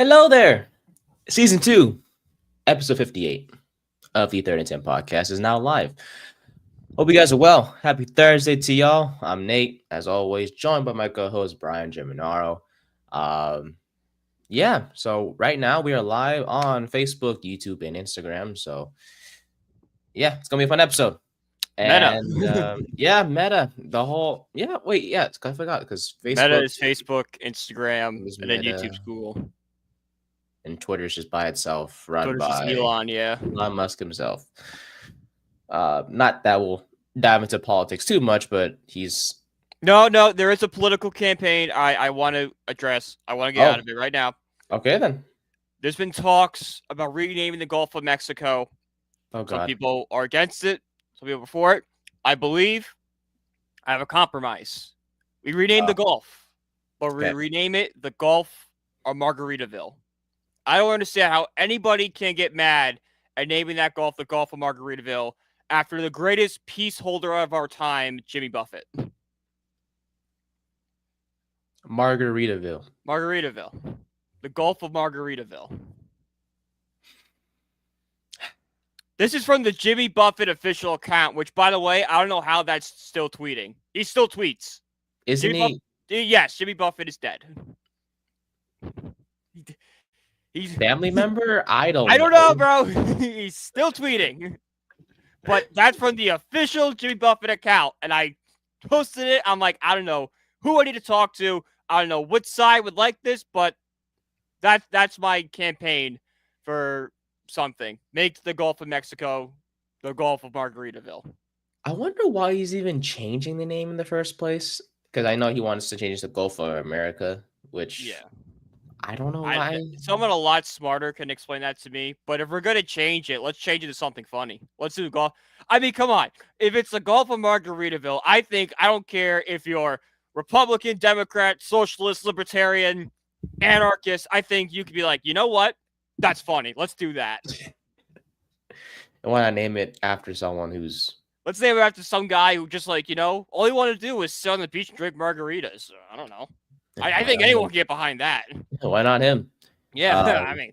Hello there. Season 2, episode 58 of the Third and 10 podcast is now live. Hope you guys are well. Happy Thursday to y'all. I'm Nate, as always, joined by my co-host Brian Geminaro. So right now we are live on Facebook, YouTube, and Instagram. So yeah, it's gonna be a fun episode. Meta. And Meta, the whole I forgot because Meta Facebook is Facebook, Instagram, is and then Meta YouTube's Google. and Twitter's just by itself, run Twitter's just by Elon, yeah. Elon Musk himself. Not that we'll dive into politics too much, but he's No, there is a political campaign I want to address. I want to get out of it right now. Okay, then. There's been talks about renaming the Gulf of Mexico. Oh, God. Some people are against it. Some people are for it. I believe I have a compromise. We rename the Gulf, but we rename it the Gulf of Margaritaville. I don't understand how anybody can get mad at naming that Gulf the Gulf of Margaritaville after the greatest peace holder of our time, Jimmy Buffett. Margaritaville. The Gulf of Margaritaville. This is from the Jimmy Buffett official account, which, by the way, I don't know how that's still tweeting. He still tweets. Isn't he? Yes, Jimmy Buffett is dead. He's family member? I don't know, bro. He's still tweeting. But that's from the official Jimmy Buffett account. And I posted it. I'm like, I don't know who I need to talk to. I don't know which side would like this, but that's my campaign for something. Make the Gulf of Mexico the Gulf of Margaritaville. I wonder why he's even changing the name in the first place. Because I know he wants to change the Gulf of America, which I don't know why. Someone a lot smarter can explain that to me. But if we're going to change it, let's change it to something funny. Let's do the Gulf. I mean, come on. If it's the Gulf of Margaritaville, I don't care if you're Republican, Democrat, Socialist, Libertarian, Anarchist. I think you could be like, you know what? That's funny. Let's do that. And why not name it after someone who's... Let's name it after some guy who just all he wanted to do was sit on the beach and drink margaritas. I don't know. I think anyone can get behind that. Why not him? Yeah, I mean,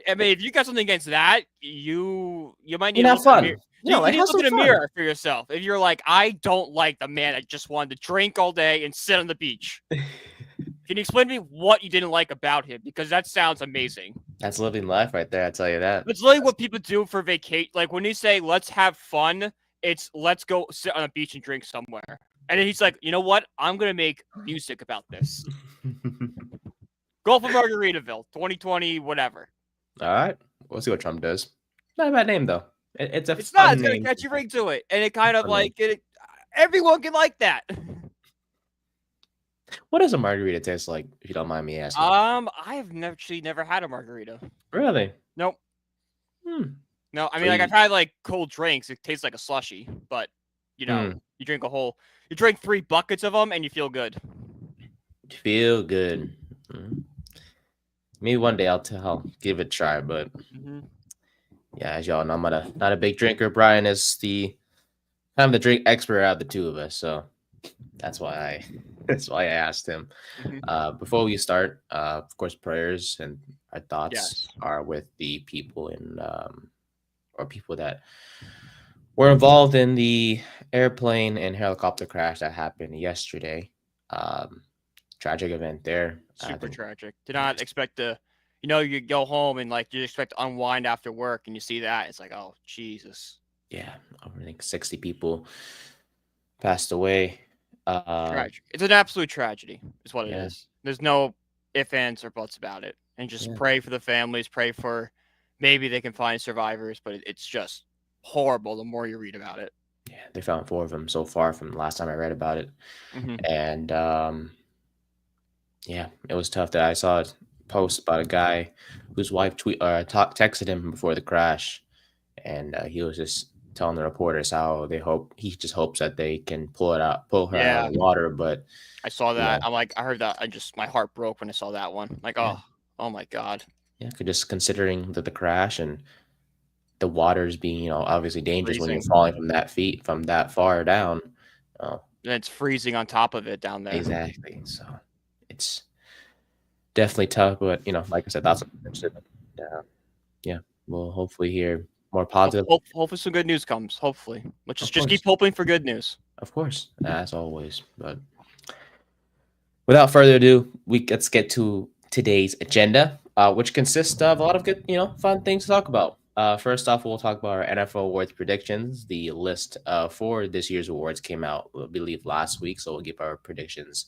if you got something against that, you might need to have fun. You need to look in a mirror for yourself. If you're like, I don't like the man that just wanted to drink all day and sit on the beach. Can you explain to me what you didn't like about him? Because that sounds amazing. That's living life right there, I tell you that. It's literally what people do for vacation. Like when you say, let's have fun, it's let's go sit on a beach and drink somewhere. And then he's like, you know what? I'm going to make music about this. Gulf of Margaritaville, 2020, whatever. All right. We'll see what Trump does. Not a bad name, though. It's It's got a catchy ring to it. And it kind of everyone can like that. What does a margarita taste like, if you don't mind me asking? I have never had a margarita. Really? Nope. No, I mean, I've had cold drinks. It tastes like a slushie, but you drink 3 buckets of them and you feel good. Feel good. Maybe one day I'll give it a try, but yeah, as y'all know, I'm not a big drinker. Brian is the drink expert out of the two of us, so that's why I asked him. Before we start, of course, prayers and our thoughts are with the people or people that were involved in the airplane and helicopter crash that happened yesterday. Tragic event there. Super tragic. Did not expect to, you go home and you expect to unwind after work and you see that. It's like, oh, Jesus. Yeah. I think 60 people passed away. Tragic. It's an absolute tragedy is what it is. There's no ifs, ands, or buts about it. And just pray for the families, pray for maybe they can find survivors, but it's just horrible the more you read about it. Yeah, they found 4 of them so far from the last time I read about it. And it was tough that I saw a post about a guy whose wife texted him before the crash, and he was just telling the reporters how he just hopes that they can pull her out of the water. But I saw that. I'm like, I heard that. My heart broke when I saw that one. Like, oh my God. Yeah, just considering the crash and the waters being, obviously dangerous freezing. When you're falling from that far down. And it's freezing on top of it down there. Exactly. So it's definitely tough, but like I said, that's yeah. We'll hopefully hear more positive. Hopefully some good news comes. Hopefully. Let's just course. keep hoping for good news. Of course, as always. But without further ado, let's get to today's agenda, which consists of a lot of good, fun things to talk about. First off, we'll talk about our NFL awards predictions. The list for this year's awards came out, I believe, last week, so we'll give our predictions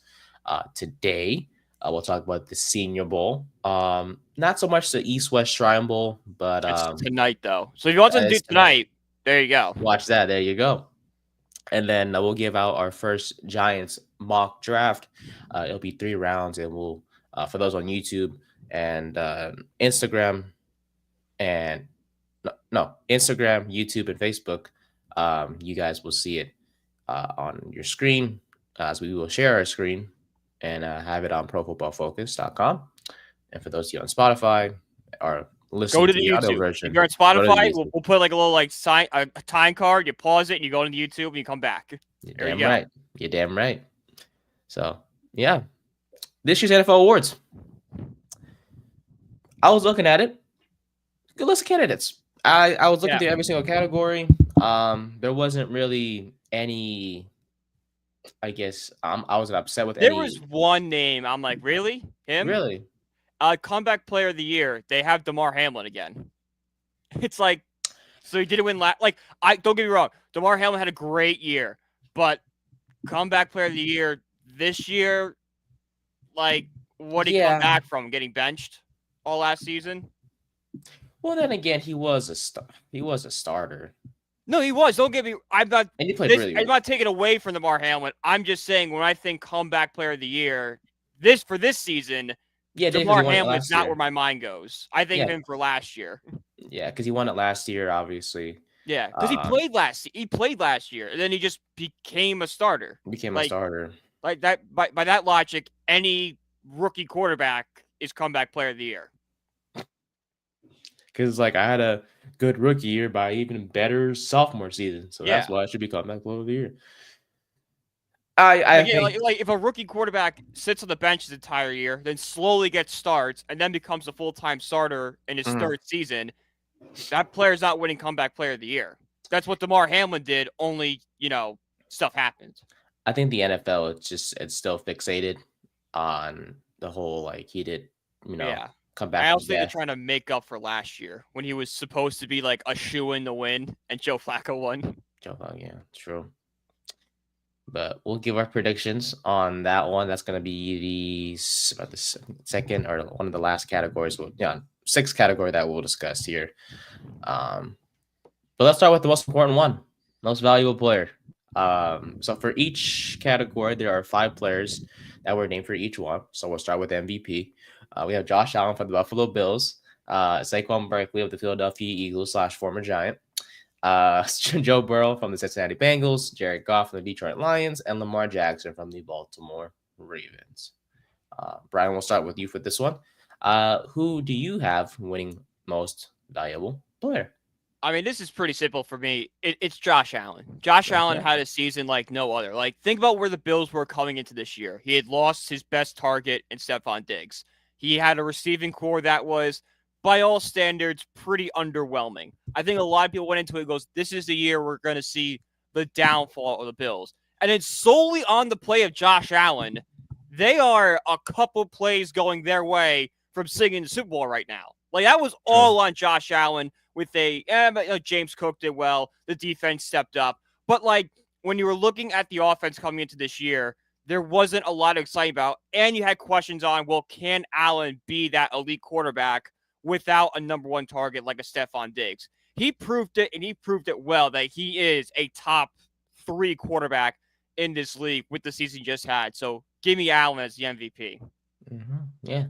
today. We'll talk about the Senior Bowl. Not so much the East-West Shrine Bowl, but it's tonight though. So if you want to do tonight, there you go. Watch that. There you go. And then we'll give out our first Giants mock draft. It'll be 3 rounds, and we'll for those on YouTube and Instagram and Instagram, YouTube, and Facebook. You guys will see it on your screen as we will share our screen and have it on ProFootballFocus.com. And for those of you on Spotify or listening to the YouTube audio version, if you're on Spotify, we'll put like a little sign, a time card. You pause it and you go into YouTube and you come back. You're damn right. You're damn right. So yeah, this year's NFL awards. I was looking at it. Good list of candidates. I was looking through every single category. There wasn't really any. I guess I wasn't upset with There was one name. I'm like, really? Him? Really? Comeback player of the year. They have DeMar Hamlin again. It's like, so he didn't win last. Like, don't get me wrong. DeMar Hamlin had a great year, but comeback player of the year this year, like, what did he come back from? Getting benched all last season? Well, then again, he was a starter. No, he was. Don't get me. And he played really well. I'm not taking away from DeMar Hamlin. I'm just saying when I think comeback player of the year, for this season, DeMar Hamlin's not where my mind goes. I think of him for last year. Yeah, because he won it last year, obviously. Yeah, because he played last year, and then he just became a starter. Like that. By that logic, any rookie quarterback is comeback player of the year. Because I had a good rookie year by even better sophomore season, so that's why I should be comeback player of the year. I think if a rookie quarterback sits on the bench his entire year, then slowly gets starts, and then becomes a full-time starter in his third season, that player's not winning comeback player of the year. That's what DeMar Hamlin did. Only stuff happened. I think the NFL it's still fixated on the whole he did come back. I also think they're trying to make up for last year when he was supposed to be like a shoe-in to win, and Joe Flacco won. Yeah, true. But we'll give our predictions on that one. That's going to be the second or one of the last categories. Sixth category that we'll discuss here. But let's start with the most important one, most valuable player. So for each category, there are 5 players that were named for each one. So we'll start with MVP. We have Josh Allen from the Buffalo Bills, Saquon Barkley of the Philadelphia Eagles / former Giant, Joe Burrow from the Cincinnati Bengals, Jared Goff from the Detroit Lions, and Lamar Jackson from the Baltimore Ravens. Brian, we'll start with you for this one. Who do you have winning most valuable player? I mean, this is pretty simple for me. It's Josh Allen. Josh Allen had a season like no other. Like, think about where the Bills were coming into this year. He had lost his best target in Stephon Diggs. He had a receiving core that was, by all standards, pretty underwhelming. I think a lot of people went into it and goes, this is the year we're going to see the downfall of the Bills. And it's solely on the play of Josh Allen. They are a couple plays going their way from singing the Super Bowl right now. Like, that was all on Josh Allen with James Cook did well. The defense stepped up. But, when you were looking at the offense coming into this year, there wasn't a lot of excitement about. And you had questions on, well, can Allen be that elite quarterback without a number 1 target like a Stephon Diggs? He proved it, and he proved it well, that he is a top 3 quarterback in this league with the season he just had. So give me Allen as the MVP. Mm-hmm. Yeah.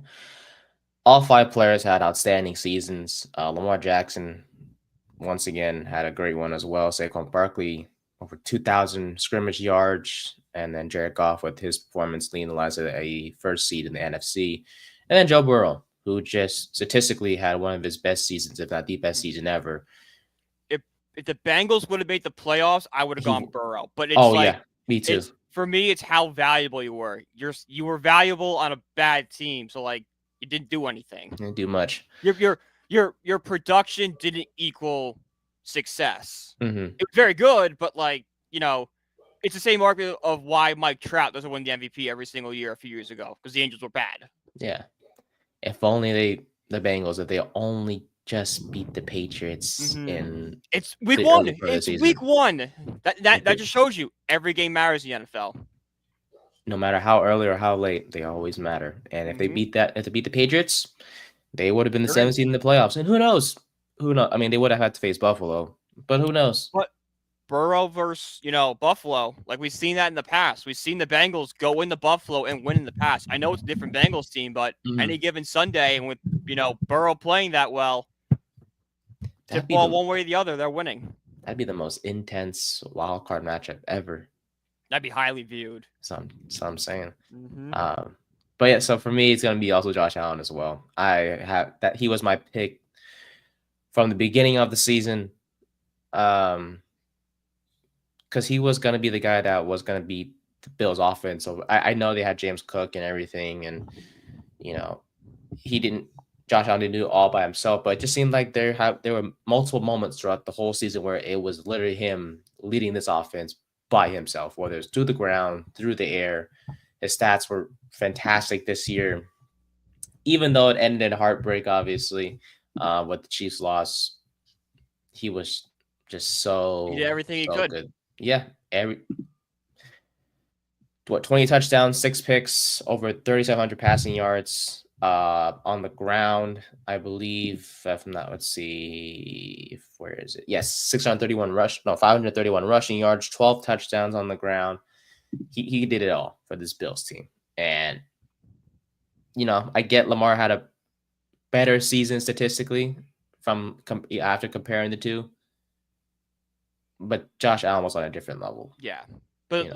All 5 players had outstanding seasons. Lamar Jackson, once again, had a great one as well. Saquon Barkley, over 2,000 scrimmage yards. And then Jared Goff with his performance leading the lies of a first seed in the NFC. And then Joe Burrow, who just statistically had one of his best seasons, if not the best season ever. If the Bengals would have made the playoffs, I would have gone Burrow. But it's me too. For me, it's how valuable you were. You were valuable on a bad team. So, You didn't do anything. Didn't do much. Your production didn't equal success. Mm-hmm. It was very good, but like, it's the same argument of why Mike Trout doesn't win the MVP every single year a few years ago, because the Angels were bad. Yeah. If only the Bengals, if they only just beat the Patriots in it's week one. It's season. week one. That just shows you every game matters in the NFL. No matter how early or how late, they always matter. And if they beat the Patriots, they would have been the 7th seed in the playoffs. And who knows? I mean, they would have had to face Buffalo, but who knows? But Burrow versus, Buffalo, like we've seen that in the past. We've seen the Bengals go into Buffalo and win in the past. I know it's a different Bengals team, but any given Sunday, and with, Burrow playing that well, tip ball one way or the other, they're winning. That'd be the most intense wild card matchup ever. That'd be highly viewed. So I'm saying. But yeah, so for me, it's going to be also Josh Allen as well. I have that. He was my pick from the beginning of the season. Because he was going to be the guy that was going to beat the Bills offense. So I know they had James Cook and everything. And, Josh Allen didn't do it all by himself. But it just seemed like there were multiple moments throughout the whole season where it was literally him leading this offense by himself, whether it's through the ground, through the air. His stats were fantastic this year, even though it ended in heartbreak, obviously, with the Chiefs' loss. He was just he did everything he could. Good. Yeah. 20 touchdowns, 6 picks, over 3,700 passing yards on the ground, I believe. From that, let's see, where is it? Yes, 531 rushing yards, 12 touchdowns on the ground. He did it all for this Bills team. And, I get Lamar had a better season statistically after comparing the two. But Josh Allen was on a different level. Yeah. But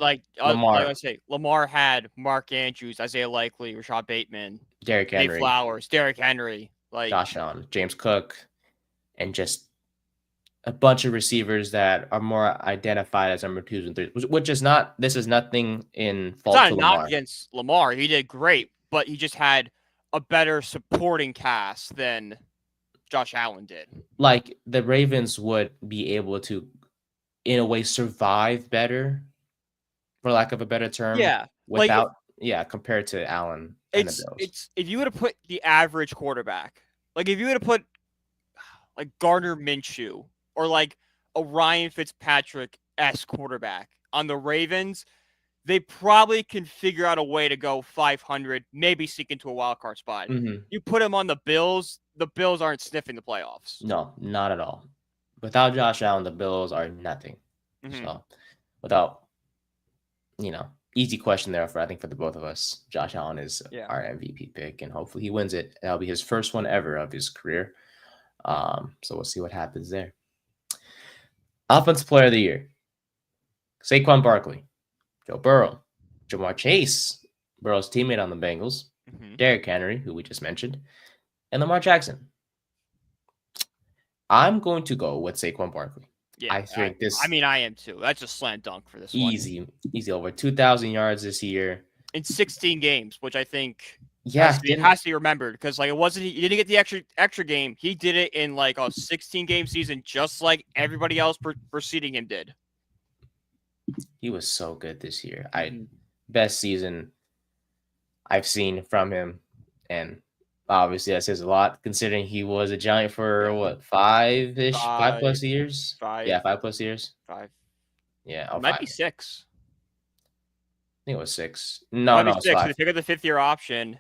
Lamar had Mark Andrews, Isaiah Likely, Rashad Bateman, Derrick Henry, Dave Flowers, Derrick Henry, Josh Allen, James Cook, and just a bunch of receivers that are more identified as number 2s and 3s, which is not. This is nothing in fault. It's not a knock against Lamar. He did great, but he just had a better supporting cast than Josh Allen did. Like the Ravens would be able to, in a way, survive better, for lack of a better term. Yeah. Compared to Allen and the Bills. It's if you were to put the average quarterback, like if you were to put like Gardner Minshew or like a Ryan Fitzpatrick-esque quarterback on the Ravens, they probably can figure out a way to go 500, maybe sneak into a wild card spot. You put him on the Bills aren't sniffing the playoffs. No, not at all. Without Josh Allen, the Bills are nothing. So without, easy question there for the both of us. Josh Allen is our MVP pick, and hopefully he wins it. That'll be his first one ever of his career. So we'll see what happens there. Offensive Player of the Year: Saquon Barkley, Joe Burrow, Jamar Chase, Burrow's teammate on the Bengals, Derrick Henry, who we just mentioned, and Lamar Jackson. I'm going to go with Saquon Barkley. Yeah, I am too. That's a slam dunk for this one. Easy over 2,000 yards this year in 16 games, which I think has to be remembered, because he didn't get the extra game. He did it in like a 16-game season, just like everybody else preceding him did. He was so good this year. Best season I've seen from him, and obviously that says a lot considering he was a Giant for 5 plus years. 5. Yeah, 5 plus years. 5. Yeah, it might be 6. I think it was 6. No, it was 6. 5. They picked up the 5th-year option,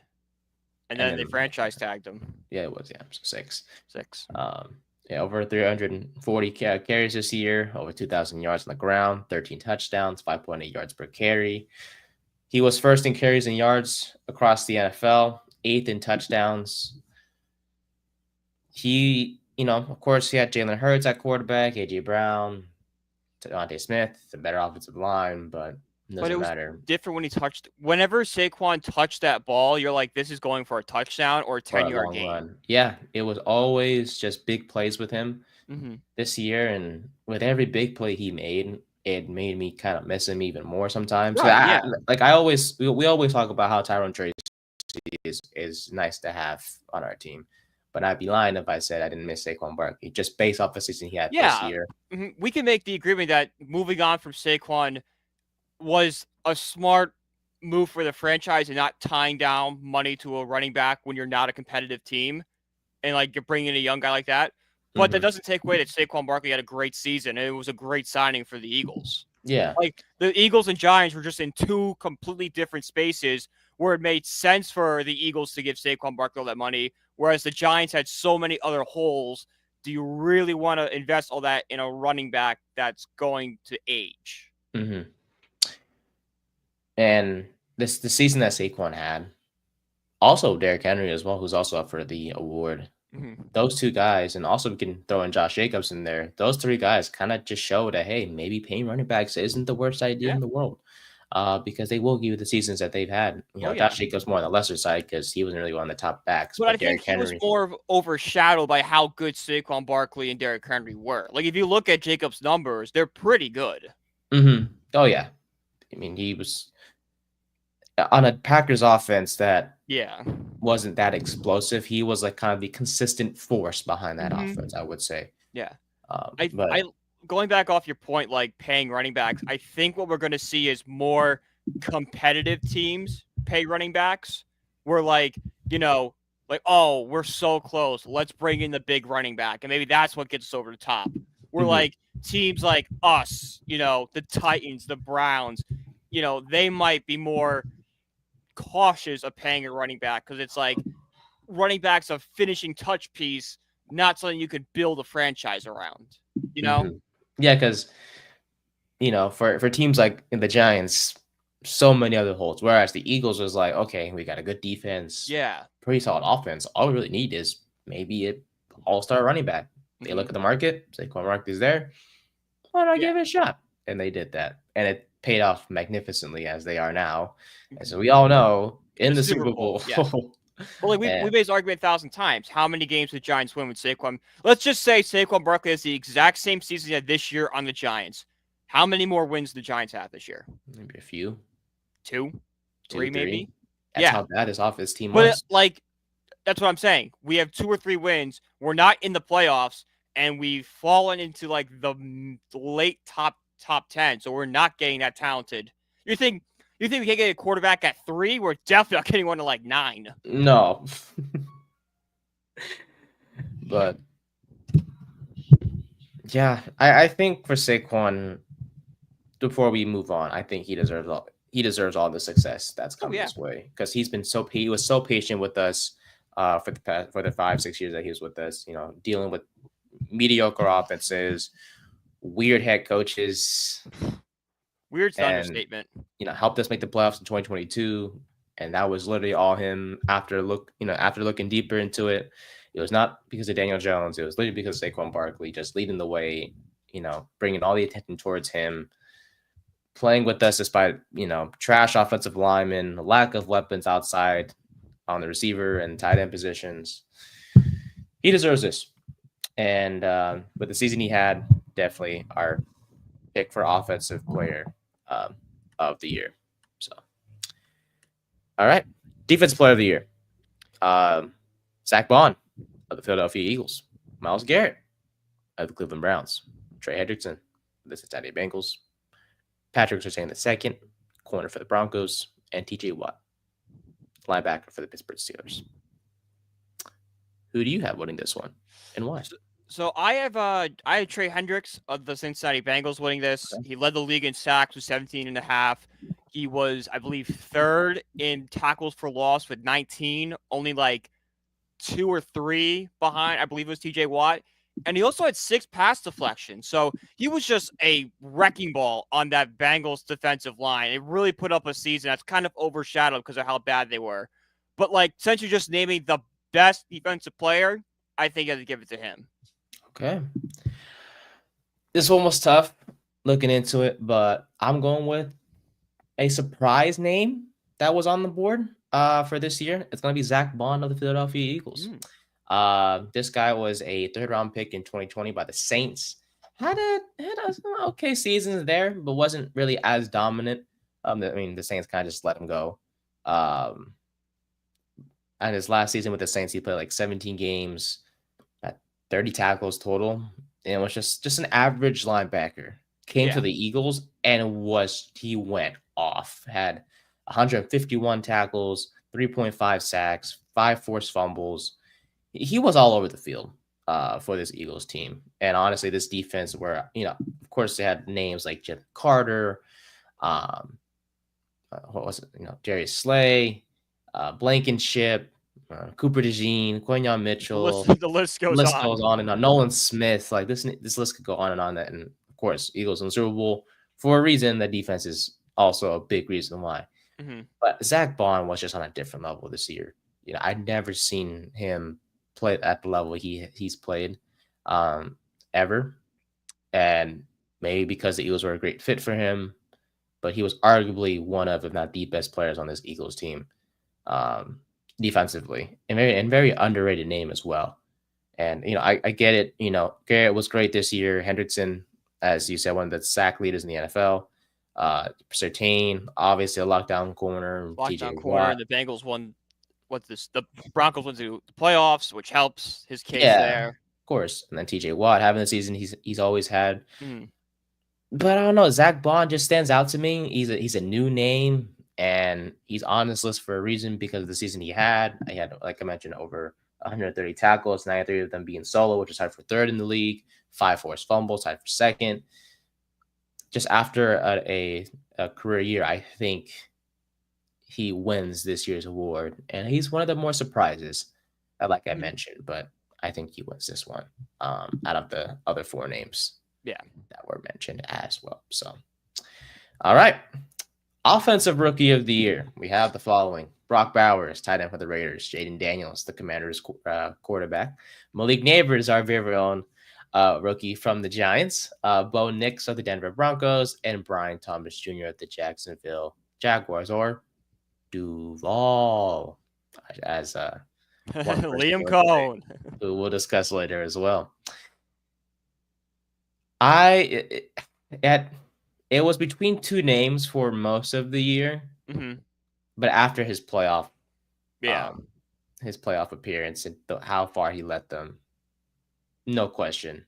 and then they franchise tagged him. Yeah, it was. Yeah, so 6. 6. Over 340 carries this year, over 2,000 yards on the ground, 13 touchdowns, 5.8 yards per carry. He was first in carries and yards across the NFL, 8th in touchdowns. He, of course, he had Jalen Hurts at quarterback, A.J. Brown, Devontae Smith, a better offensive line, but it doesn't matter. Different whenever Saquon touched that ball, you're like, this is going for a touchdown or a 10-yard game. Run. Yeah, it was always just big plays with him this year, and with every big play he made, it made me kind of miss him even more sometimes. Right, we always talk about how Tyrone Tracy is nice to have on our team. But I'd be lying if I said I didn't miss Saquon Barkley, just based off the season he had this year. We can make the agreement that moving on from Saquon was a smart move for the franchise and not tying down money to a running back when you're not a competitive team and like you're bringing in a young guy like that. But that doesn't take away that Saquon Barkley had a great season and it was a great signing for the Eagles. Yeah. Like the Eagles and Giants were just in two completely different spaces where it made sense for the Eagles to give Saquon Barkley all that money, whereas the Giants had so many other holes. Do you really want to invest all that in a running back that's going to age? Mm-hmm. And the season that Saquon had, also Derrick Henry as well, who's also up for the award. Those two guys, and also we can throw in Josh Jacobs in there. Those three guys kind of just show that, hey, maybe paying running backs isn't the worst idea in the world, because they will give you the seasons that they've had. Josh Jacobs more on the lesser side because he wasn't really one of the top backs. But I think he was more overshadowed by how good Saquon Barkley and Derrick Henry were. Like if you look at Jacobs' numbers, they're pretty good. Oh yeah, I mean he was on a Packers offense that wasn't that explosive. He was like kind of the consistent force behind that offense, I would say. Yeah. I going back off your point, like paying running backs, I think what we're going to see is more competitive teams pay running backs. We're like, oh, we're so close. Let's bring in the big running back. And maybe that's what gets us over the top. We're like teams like us, the Titans, the Browns, they might be more cautious of paying a running back because it's like running back's a finishing touch piece, not something you could build a franchise around, Yeah, because for teams like in the Giants, so many other holes. Whereas the Eagles was like, okay, we got a good defense, pretty solid offense. All we really need is maybe an all-star running back. They look at the market, Saquon Barkley's there. Why not give it a shot? And they did that, and it paid off magnificently as they are now. And so we all know in the Super Bowl. Well, we made this argument 1,000 times. How many games did Giants win with Saquon? Let's just say Saquon Barkley has the exact same season he had this year on the Giants. How many more wins do the Giants have this year? Maybe a few. 2, 3, maybe. That's how bad his offense team was. But that's what I'm saying. We have 2 or 3 wins. We're not in the playoffs, and we've fallen into like the late top 10. So we're not getting that talented. You think we can get a quarterback at 3? We're definitely not getting one to like 9. No. But yeah, I think for Saquon, before we move on, I think he deserves all the success that's come his way because he was so patient with us for the 5-6 years that he was with us. Dealing with mediocre offenses, weird head coaches. Weird's an understatement. Helped us make the playoffs in 2022, and that was literally all him. After looking deeper into it, it was not because of Daniel Jones. It was literally because of Saquon Barkley just leading the way. Bringing all the attention towards him, playing with us despite trash offensive linemen, lack of weapons outside on the receiver and tight end positions. He deserves this, and with the season he had, definitely our pick for offensive player of the year. So, all right, defensive player of the year, Zach Bond of the Philadelphia Eagles, Myles Garrett of the Cleveland Browns, Trey Hendrickson of the Cincinnati Bengals, Patrick Surtain II, corner for the Broncos, and TJ Watt, linebacker for the Pittsburgh Steelers. Who do you have winning this one, and why? So I have Trey Hendricks of the Cincinnati Bengals winning this. Okay. He led the league in sacks with 17.5. He was, I believe, 3rd in tackles for loss with 19, only like 2 or 3 behind, I believe it was TJ Watt. And he also had 6 pass deflections. So he was just a wrecking ball on that Bengals defensive line. It really put up a season that's kind of overshadowed because of how bad they were. But since you're just naming the best defensive player, I think I have to give it to him. Okay. This one was tough looking into it, but I'm going with a surprise name that was on the board for this year. It's going to be Zach Bond of the Philadelphia Eagles. This guy was a 3rd-round pick in 2020 by the Saints. Had okay seasons there, but wasn't really as dominant. The Saints kind of just let him go. And his last season with the Saints, he played like 17 games, at 30 tackles total, and it was just an average linebacker. Came to the Eagles and he went off. Had 151 tackles, 3.5 sacks, 5 forced fumbles. He was all over the field for this Eagles team. And honestly, this defense, where of course, they had names like Jeff Carter, what was it? Darius Slay, Blankenship, Cooper DeJean, Quinyon Mitchell. The list goes on and on. Nolan Smith, like this list could go on and on. And of course, Eagles in the Super Bowl for a reason. The defense is also a big reason why. But Zach Bond was just on a different level this year. I'd never seen him play at the level he's played ever. And maybe because the Eagles were a great fit for him, but he was arguably one of, if not the best players on this Eagles team defensively, and very underrated name as well. And, I get it. Garrett was great this year. Hendrickson, as you said, one of the sack leaders in the NFL. Surtain, obviously a lockdown corner. Lockdown corner. The Bengals won. The Broncos went to the playoffs, which helps his case there. Of course. And then TJ Watt having the season he's always had. But I don't know. Zach Bond just stands out to me. He's a new name, and he's on this list for a reason because of the season he had. He had, like I mentioned, over 130 tackles, 93 of them being solo, which is tied for third in the league. 5 forced fumbles, tied for second. Just after a career year, I think he wins this year's award, and he's one of the more surprises, like I mentioned. But I think he wins this one out of the other 4 names that were mentioned as well. So, all right. Offensive Rookie of the Year. We have the following: Brock Bowers, tight end for the Raiders; Jaden Daniels, the Commanders' quarterback; Malik Neighbors, our very own rookie from the Giants; Bo Nix of the Denver Broncos; and Brian Thomas Jr. of the Jacksonville Jaguars, or Duval, as Liam Coen, who we'll discuss later as well. It was between 2 names for most of the year, but after his playoff, appearance and how far he led them, no question,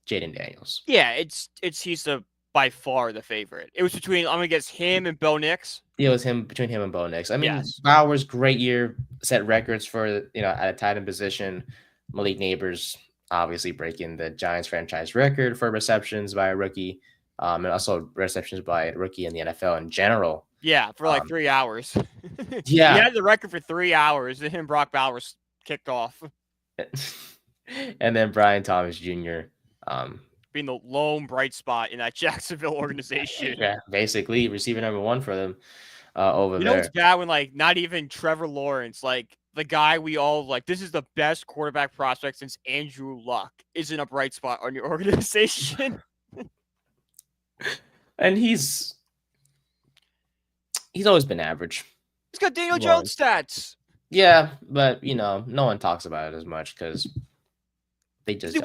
Jaden Daniels. Yeah, he's by far the favorite. It was between, I'm gonna guess, him and Bo Nix. It was between him and Bo Nix. I mean, Bowers, great year, set records for at a tight end position. Malik Neighbors obviously breaking the Giants franchise record for receptions by a rookie. And also receptions by a rookie in the NFL in general. Yeah, for like 3 hours. He had the record for 3 hours, and him and Brock Bowers kicked off. And then Brian Thomas Jr. Being the lone bright spot in that Jacksonville organization. Yeah, basically receiver number 1 for them over there. You know what's bad when not even Trevor Lawrence, the guy we all this is the best quarterback prospect since Andrew Luck, isn't a bright spot on your organization. And he's always been average. He's got Daniel Jones stats. Yeah, but no one talks about it as much because they just he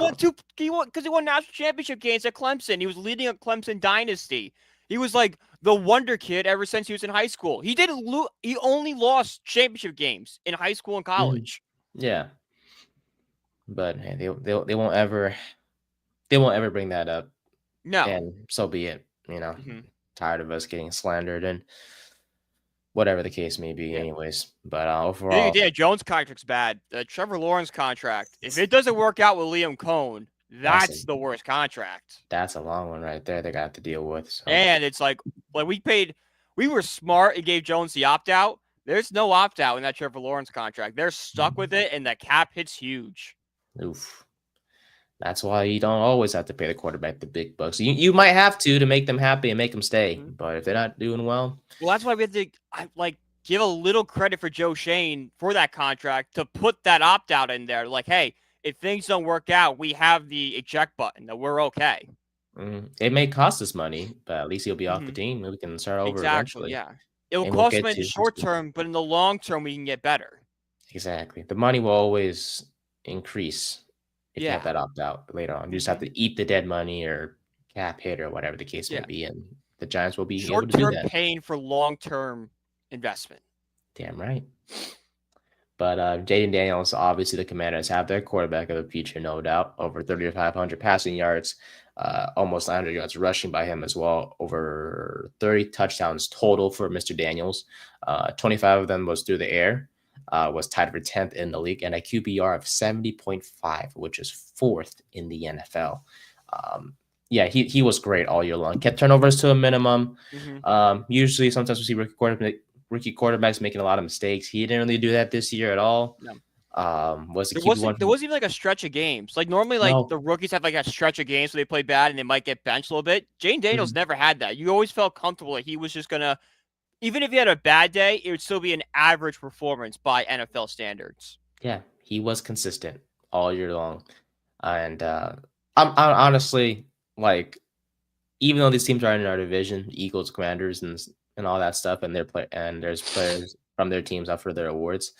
won national championship games at Clemson. He was leading a Clemson dynasty. He was the wonder kid ever since he was in high school. He didn't lose. He only lost championship games in high school and college. Yeah, but hey, they won't ever bring that up. No, and so be it. Tired of us getting slandered and whatever the case may be. Anyways, but overall, Daniel Jones contract's bad. The Trevor Lawrence contract, if it doesn't work out with Liam Coen, that's the worst contract. That's a long one right there. They got to deal with. So. And it's we were smart and gave Jones the opt out. There's no opt out in that Trevor Lawrence contract. They're stuck with it, and the cap hits huge. Oof. That's why you don't always have to pay the quarterback the big bucks. You might have to make them happy and make them stay. But if they're not doing well, that's why we have to give a little credit for Joe Shane for that contract to put that opt out in there. Hey, if things don't work out, we have the eject button that we're okay. It may cost us money, but at least he'll be off the team. We can start over eventually. Yeah, it will cost him in the short term, but in the long term, we can get better. Exactly. The money will always increase. If you have that opt out later on, you just have to eat the dead money or cap hit or whatever the case may be, and the Giants will be able to do that. Short-term pain for long-term investment. Damn right. But Jaden Daniels, obviously the Commanders have their quarterback of the future, no doubt. Over 3,500 passing yards, almost 900 yards rushing by him as well. Over 30 touchdowns total for Mr. Daniels. 25 of them was through the air. Was tied for 10th in the league, and a QBR of 70.5, which is 4th in the NFL. Yeah, he was great all year long. Kept turnovers to a minimum. Usually, sometimes we see rookie quarterbacks making a lot of mistakes. He didn't really do that this year at all. No. Was there wasn't even like a stretch of games. Like normally, the rookies have like a stretch of games where they play bad and they might get benched a little bit. Jaden Daniels never had that. You always felt comfortable that he was just gonna, even if he had a bad day, it would still be an average performance by NFL standards. Yeah, he was consistent all year long, and I'm honestly like, even though these teams are in our division, Eagles, Commanders, and all that stuff, and there's players from their teams up for their awards,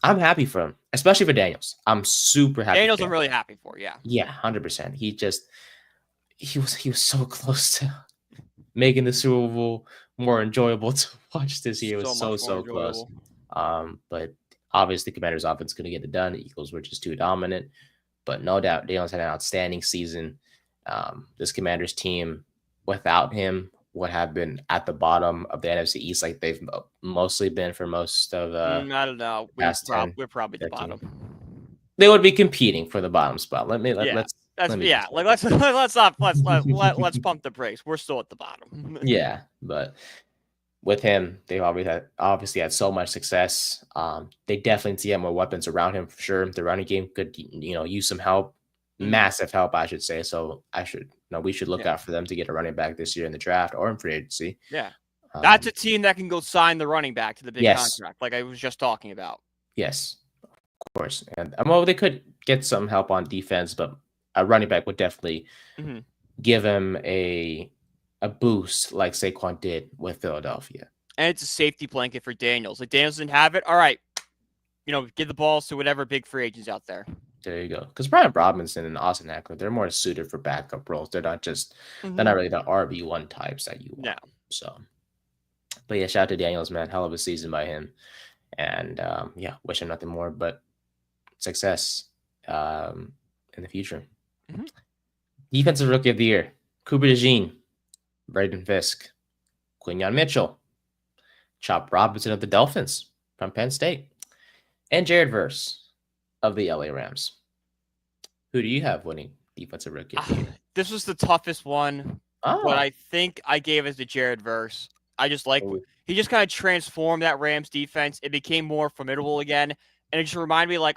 I'm happy for him, especially for Daniels. I'm super happy. Daniels, I'm really happy for. Yeah, 100%. He was so close to making the Super Bowl more enjoyable to watch this year. It was so close. But obviously, Commanders' offense is going to get it done. The Eagles were just too dominant. But no doubt, Daniels had an outstanding season. This Commanders team, without him, would have been at the bottom of the NFC East, like they've mostly been for most of I don't know. We're probably the bottom. They would be competing for the bottom spot. Let's pump the brakes. We're still at the bottom. Yeah, but with him, they obviously had so much success. They definitely need to get more weapons around him for sure. The running game could, use some help, massive help, I should say. So we should look out for them to get a running back this year in the draft or in free agency. Yeah, that's a team that can go sign the running back to the big contract, like I was just talking about. Yes, of course, and they could get some help on defense, but a running back would definitely give him a boost like Saquon did with Philadelphia. And it's a safety blanket for Daniels. Like Daniels didn't have it. All right, give the balls to whatever big free agents out there. There you go. Because Brian Robinson and Austin Eckler, they're more suited for backup roles. They're not just they're not really the RB1 types that you want. No. So, but yeah, shout out to Daniels, man. Hell of a season by him. And wish him nothing more but success in the future. Defensive Rookie of the Year: Cooper DeJean, Braden Fisk, Quinyon Mitchell, Chop Robinson of the Dolphins from Penn State, and Jared Verse of the LA Rams. Who do you have winning Defensive Rookie of the Year? This was the toughest one, but I think I gave it to Jared Verse. I just he just kind of transformed that Rams defense. It became more formidable again. And it just reminded me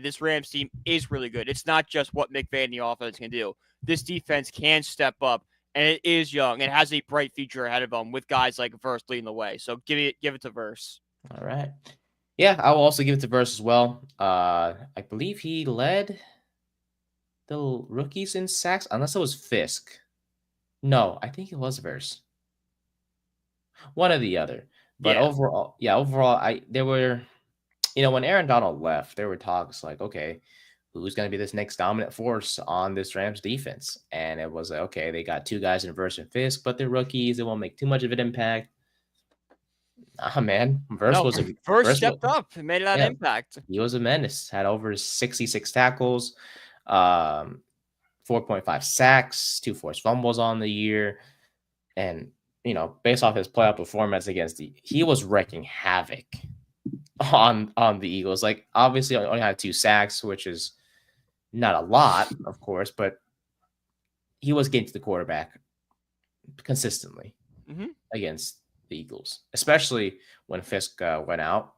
this Rams team is really good. It's not just what McVay and the offense can do. This defense can step up, and it is young. It has a bright future ahead of them with guys like Verse leading the way. So give it to Verse. All right. Yeah, I will also give it to Verse as well. I believe he led the rookies in sacks, unless it was Fisk. No, I think it was Verse. One or the other. But overall, there were, when Aaron Donald left, there were talks like, okay, who's going to be this next dominant force on this Rams defense? And it was like, okay, they got two guys in Verse and Fisk, but they're rookies. It won't make too much of an impact. Man, Verse stepped up and made that impact. He was a menace. Had over 66 tackles, 4.5 sacks, 2 forced fumbles on the year, and based off his playoff performance he was wreaking havoc on the Eagles. Like, obviously, only had 2 sacks, which is not a lot, of course, but he was getting to the quarterback consistently against the Eagles, especially when Fisk went out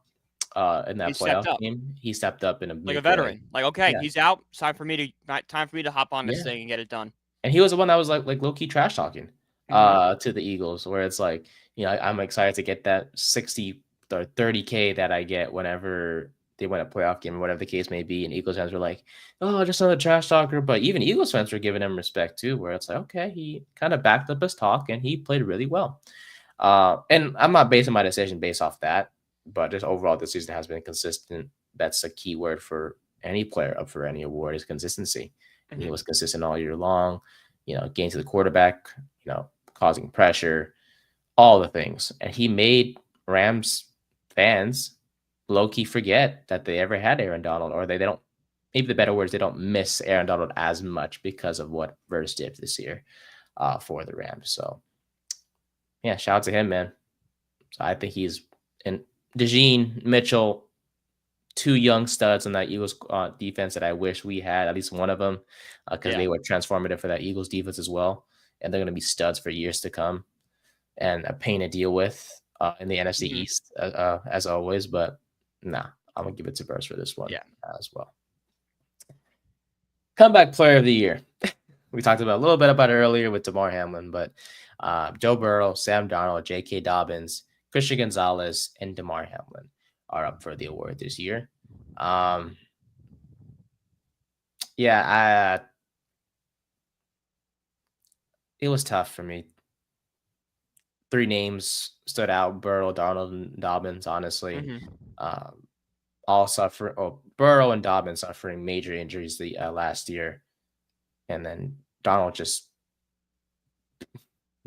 in that playoff game. He stepped up in a veteran. Like, okay, he's out. It's time for me to hop on this thing and get it done. And he was the one that was like low-key trash talking to the Eagles, where it's like, I'm excited to get that 60 or 30K that I get whenever they win a playoff game or whatever the case may be. And Eagles fans were like, oh, just another trash talker. But even Eagles fans were giving him respect too, where it's like, okay, he kind of backed up his talk and he played really well. And I'm not basing my decision based off that, but just overall this season has been consistent. That's a key word for any player up for any award, is consistency. And he was consistent all year long, getting to the quarterback, causing pressure, all the things. And he made Rams fans low-key forget that they ever had Aaron Donald, or they don't, maybe the better words, they don't miss Aaron Donald as much because of what Verse did this year for the Rams. So, yeah, shout out to him, man. So I think he's and DeJean, Mitchell, two young studs on that Eagles defense that I wish we had, at least one of them, because they were transformative for that Eagles defense as well. And they're going to be studs for years to come, and a pain to deal with in the NFC East, as always. But nah, I'm going to give it to Burst for this one as well. Comeback player of the year. We talked about a little bit about it earlier with Damar Hamlin, but Joe Burrow, Sam Darnold, J.K. Dobbins, Christian Gonzalez, and Damar Hamlin are up for the award this year. It was tough for me. Three names stood out: Burrow, Darnold, and Dobbins. Honestly, all suffer. Burrow and Dobbins suffering major injuries the last year, and then Darnold just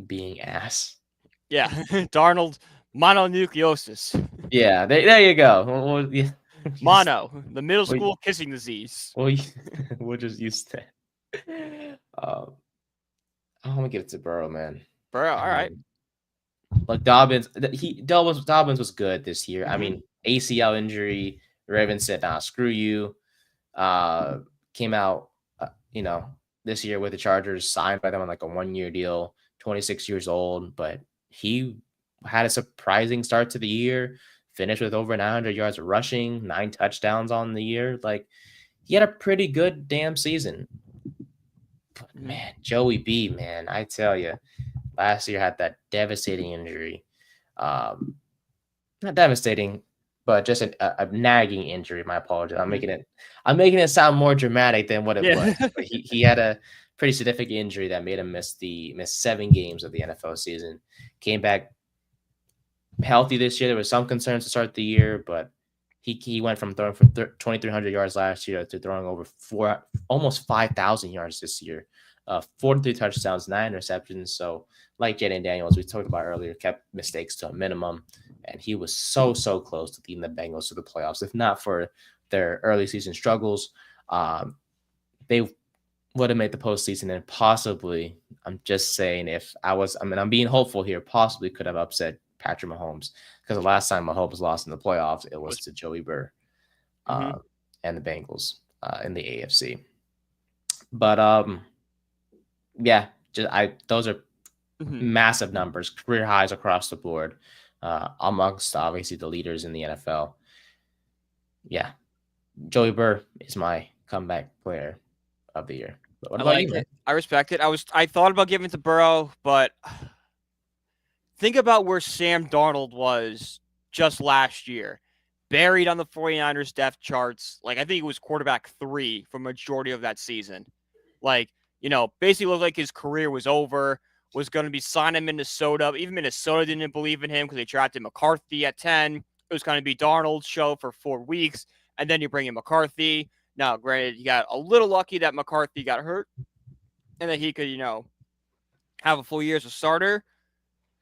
being ass. Yeah, Darnold mononucleosis. Yeah, there you go. Well, yeah. Mono, the middle school kissing disease. Well, we'll just use that. I'm gonna give it to Burrow, man. Burrow, all right. Like Dobbins was good this year. I mean, ACL injury. Ravens said, "Nah, screw you." Came out, this year with the Chargers, signed by them on like a 1-year deal. 26 years old, but he had a surprising start to the year. Finished with over 900 yards rushing, 9 touchdowns on the year. Like, he had a pretty good damn season. But man, Joey B, man, I tell you, last year had that devastating injury. Not devastating, but just a nagging injury. My apologies. I'm making it sound more dramatic than what it was. But he had a pretty significant injury that made him miss 7 games of the NFL season. Came back healthy this year. There was some concerns to start the year, but he went from throwing for 2,300 yards last year to throwing over almost 5,000 yards this year. 43 touchdowns, 9 interceptions. So, like Jaden Daniels, we talked about earlier, kept mistakes to a minimum, and he was so close to leading the Bengals to the playoffs. If not for their early season struggles, they would have made the postseason, and possibly, I'm just saying, I'm being hopeful here, possibly could have upset Patrick Mahomes, because the last time Mahomes lost in the playoffs, it was to Joey Burr and the Bengals in the AFC. But those are massive numbers, career highs across the board, amongst obviously the leaders in the NFL. Yeah, Joey Burr is my comeback player of the year. But what about you, man? I respect it. I thought about giving it to Burrow, but think about where Sam Darnold was just last year. Buried on the 49ers depth charts. Like, I think it was quarterback 3 for majority of that season. Like, basically looked like his career was over, was going to be signed in Minnesota. Even Minnesota didn't believe in him because they drafted McCarthy at 10. It was going to be Darnold's show for 4 weeks, and then you bring in McCarthy. Now, granted, you got a little lucky that McCarthy got hurt and that he could, have a full year as a starter.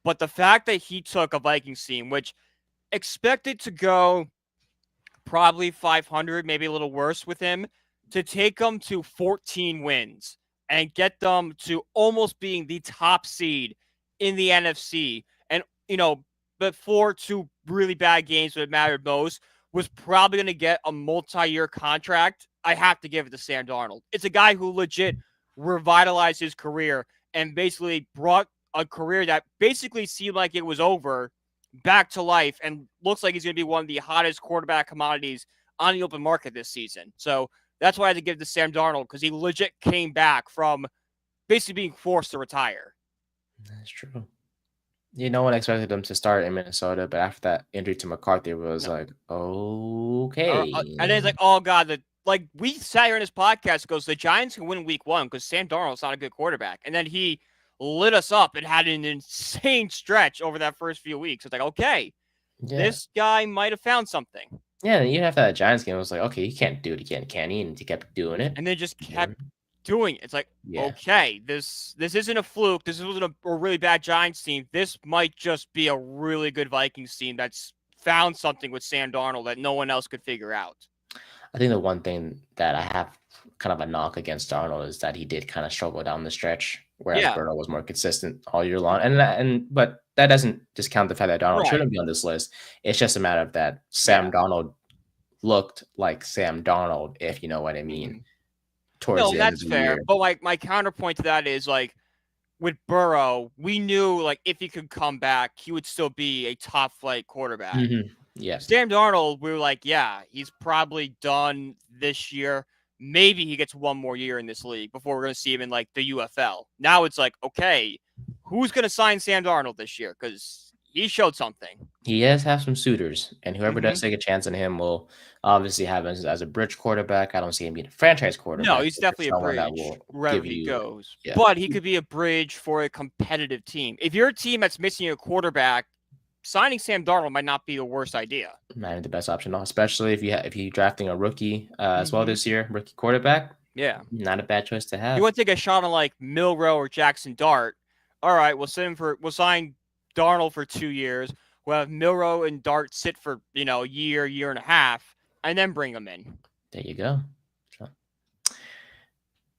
But the fact that he took a Vikings team, which expected to go probably 500, maybe a little worse with him, to take them to 14 wins and get them to almost being the top seed in the NFC. And, before 2 really bad games that mattered most, was probably going to get a multi-year contract. I have to give it to Sam Darnold. It's a guy who legit revitalized his career and basically brought a career that basically seemed like it was over back to life, and looks like he's going to be one of the hottest quarterback commodities on the open market this season. So that's why I had to give it to Sam Darnold, because he legit came back from basically being forced to retire. That's true. No one expected him to start in Minnesota, but after that injury to McCarthy, it was like, okay. And then it's like, oh, God, we sat here in this podcast, goes, the Giants can win week 1 because Sam Darnold's not a good quarterback. And then he lit us up and had an insane stretch over that first few weeks. It's like, okay, this guy might have found something. Yeah, and even after that Giants game, it was like, okay, he can't do it again, can he? And he kept doing it. And then just kept doing it. It's like, okay, this isn't a fluke. This wasn't a really bad Giants team. This might just be a really good Vikings team that's found something with Sam Darnold that no one else could figure out. I think the one thing that I have kind of a knock against Darnold is that he did kind of struggle down the stretch, whereas Burrow was more consistent all year long. But that doesn't discount the fact that Darnold shouldn't be on this list. It's just a matter of that Sam Darnold looked like Sam Darnold, if you know what I mean. Towards the end of the year. But my counterpoint to that is like with Burrow, we knew like if he could come back, he would still be a top flight quarterback. Mm-hmm. Yeah. Sam Darnold, we were like, yeah, he's probably done this year. Maybe he gets one more year in this league before we're going to see him in like the UFL. Now it's like, okay, who's going to sign Sam Darnold this year? Because he showed something. He does have some suitors, and whoever does take a chance on him will obviously have him as a bridge quarterback. I don't see him being a franchise quarterback. No, he's definitely a bridge wherever he goes. Yeah. But he could be a bridge for a competitive team. If you're a team that's missing a quarterback, signing Sam Darnold might not be the worst idea. Might be the best option, especially if you're drafting a rookie as well this year, rookie quarterback. Yeah, not a bad choice to have. You want to take a shot on like Milroe or Jackson Dart? All right, we'll sign Darnold for 2 years. We'll have Milroe and Dart sit for a year and a half, and then bring them in. There you go.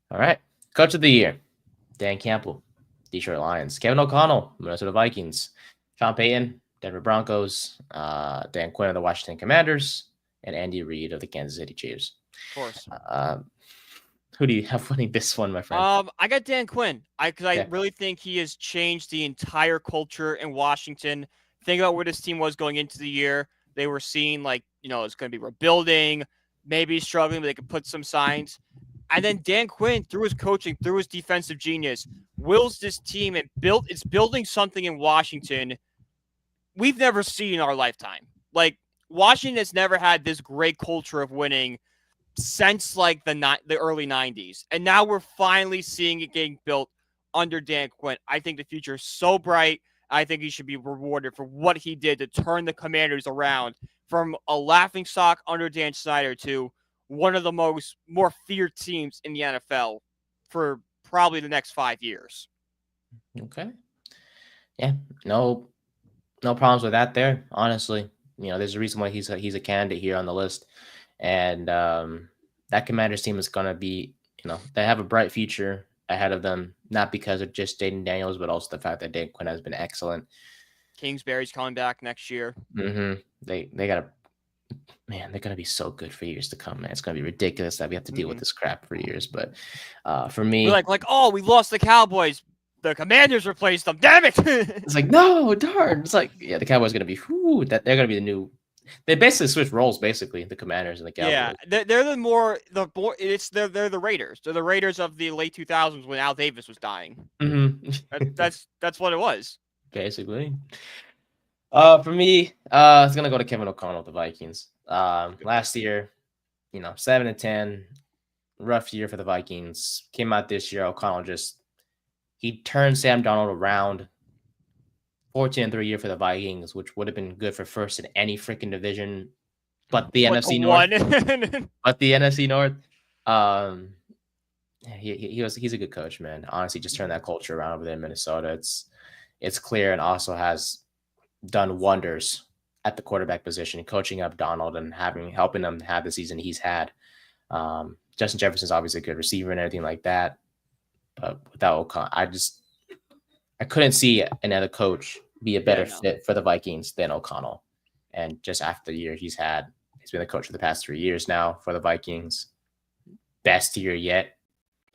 All right, Coach of the Year, Dan Campbell, Detroit Lions. Kevin O'Connell, Minnesota Vikings. Sean Payton, Denver Broncos, Dan Quinn of the Washington Commanders, and Andy Reid of the Kansas City Chiefs. Of course. Who do you have winning this one, my friend? I got Dan Quinn. I really think he has changed the entire culture in Washington. Think about where this team was going into the year. They were seeing it's going to be rebuilding, maybe struggling, but they could put some signs. And then Dan Quinn, through his coaching, through his defensive genius, wills this team and it's building something in Washington we've never seen in our lifetime. Like, Washington has never had this great culture of winning since like the early 90s. And now we're finally seeing it getting built under Dan Quinn. I think the future is so bright. I think he should be rewarded for what he did to turn the Commanders around from a laughingstock under Dan Snyder to one of the more feared teams in the NFL for probably the next 5 years. Okay. Yeah, no problems with that there, honestly. There's a reason why he's a candidate here on the list. And that Commanders team is going to be, they have a bright future ahead of them, not because of just Jaden Daniels, but also the fact that Dan Quinn has been excellent. Kingsbury's coming back next year. Mm-hmm. They're going to be so good for years to come, man. It's going to be ridiculous that we have to deal with this crap for years. But for me, we're like, we lost the Cowboys. The Commanders replaced them. Damn it! It's like, no, darn. It's like, yeah, the Cowboys going to be, they're going to be the new. They basically switch roles, basically, the Commanders and the Cowboys. Yeah, they're the Raiders. They're the Raiders of the late 2000s when Al Davis was dying. Mm-hmm. That's what it was. Basically. For me, it's gonna go to Kevin O'Connell with the Vikings. Last year, 7-10, rough year for the Vikings. Came out this year, O'Connell he turned Sam Darnold around. 14-3 year for the Vikings, which would have been good for first in any freaking division, but the NFC North. But the NFC North. He's a good coach, man. Honestly, just turned that culture around over there in Minnesota. It's clear, and also has done wonders at the quarterback position, coaching up Donald and helping him have the season he's had. Justin Jefferson's obviously a good receiver and everything like that, but without O'Connell, I couldn't see another coach be a better fit for the Vikings than O'Connell. And just after the year he's been the coach for the past 3 years now for the Vikings. Best year yet.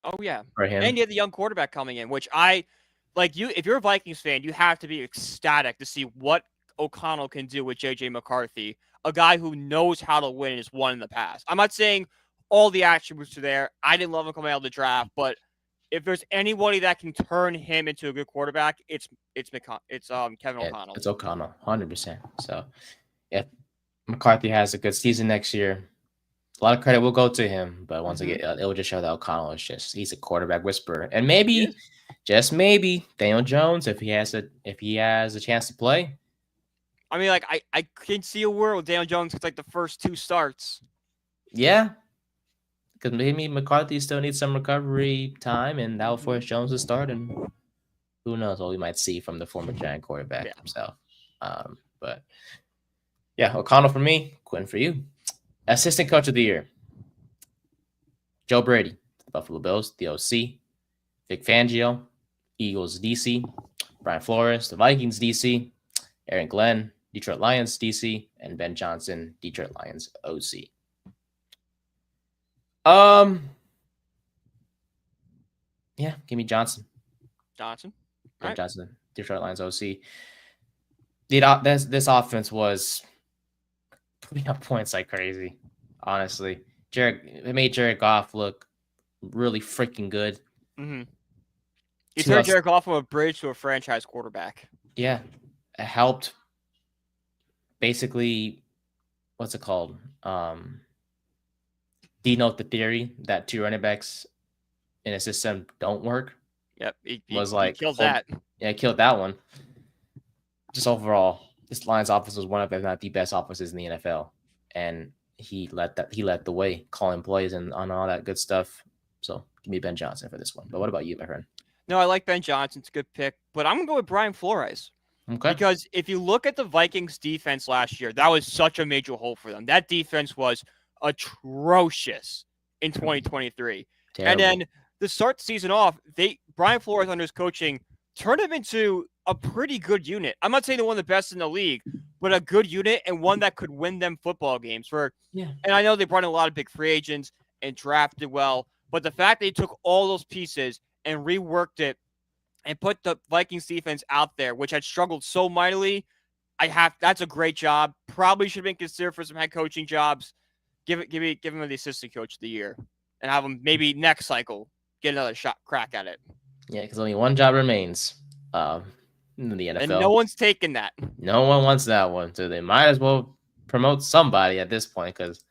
Oh, yeah. For him. And you have the young quarterback coming in, which if you're a Vikings fan, you have to be ecstatic to see what O'Connell can do with J.J. McCarthy, a guy who knows how to win and has won in the past. I'm not saying all the attributes are there. I didn't love him coming out of the draft, but if there's anybody that can turn him into a good quarterback, it's Kevin O'Connell. It's O'Connell, 100%. So, if McCarthy has a good season next year, a lot of credit will go to him. But once again, it will just show that O'Connell he's a quarterback whisperer, and maybe, just maybe, Daniel Jones, if he has a chance to play. I mean, I can see a world with Daniel Jones gets the first 2 starts. Yeah. Because maybe McCarthy still needs some recovery time, and that will force Jones to start. And who knows what we might see from the former Giant quarterback himself. But Yeah, O'Connell for me, Quinn for you. Assistant Coach of the Year: Joe Brady, Buffalo Bills, the OC. Vic Fangio, Eagles DC. Brian Flores, the Vikings DC. Aaron Glenn, Detroit Lions DC. And Ben Johnson, Detroit Lions OC. Yeah, give me Johnson. Johnson. Ben right. Johnson, Detroit Lions OC. This offense was putting up points like crazy. Honestly, it made Jared Goff look really freaking good. Mm-hmm. He turned Jared Goff from a bridge to a franchise quarterback. Yeah, it helped. Basically, what's it called? Denote the theory that 2 running backs in a system don't work. Yep, he killed that. Yeah, killed that one. Just overall, this Lions offense was one of, if not the best offenses in the NFL, and he let the way, calling plays and on all that good stuff. So give me Ben Johnson for this one. But what about you, my friend? No, I like Ben Johnson. It's a good pick, but I'm gonna go with Brian Flores. Okay. Because if you look at the Vikings defense last year, that was such a major hole for them. That defense was atrocious in 2023. Terrible. And then to start the season off, Brian Flores under his coaching turned him into a pretty good unit. I'm not saying they're one of the best in the league, but a good unit and one that could win them football games. And I know they brought in a lot of big free agents and drafted well, but the fact they took all those pieces and reworked it and put the Vikings defense out there, which had struggled so mightily, that's a great job. Probably should have been considered for some head coaching jobs. Give him the assistant coach of the year and have him maybe next cycle get another crack at it. Yeah, because only one job remains in the NFL. And no one's taking that. No one wants that one, so they might as well promote somebody at this point because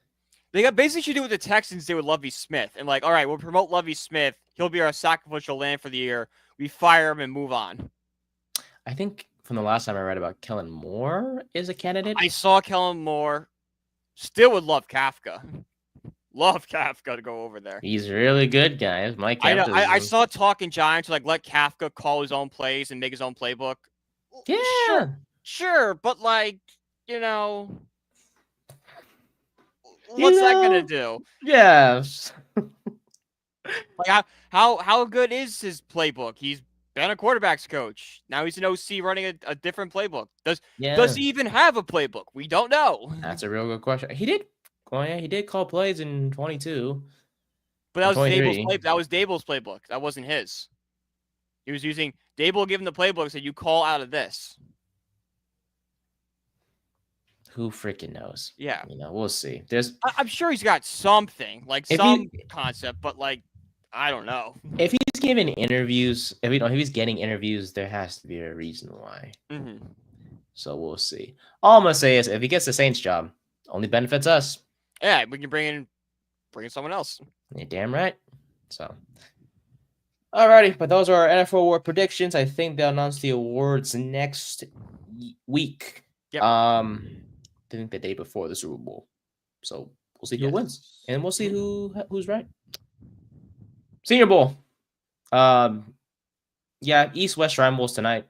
they basically should do what the Texans did with Lovie Smith. And all right, we'll promote Lovie Smith. He'll be our sacrificial lamb for the year. We fire him and move on. I think from the last time I read about Kellen Moore is a candidate. I saw Kellen Moore. Still would love Kafka. Love Kafka to go over there. He's really good, guys. Mike. I saw Talking Giants let Kafka call his own plays and make his own playbook. Yeah. Sure, but what's that gonna do? Yes. How good is his playbook? He's been a quarterback's coach. Now he's an OC running a different playbook. Does he even have a playbook? We don't know. That's a real good question. He did. Well, yeah, he did call plays in 22. But that was Dable's playbook. That wasn't his. He was using Dable giving the playbook, said you call out of this. Who freaking knows? Yeah. We'll see. I'm sure he's got something, concept, but I don't know. If he's giving interviews, if he's getting interviews, there has to be a reason why. Mm-hmm. So we'll see. All I'm gonna say is, if he gets the Saints job, only benefits us. Yeah, we can bring in someone else. You're damn right. So, alrighty, but those are our NFL award predictions. I think they'll announce the awards next week. Yep. I think the day before the Super Bowl. So we'll see who wins, and we'll see who's right. Senior Bowl. East-West Rivals tonight,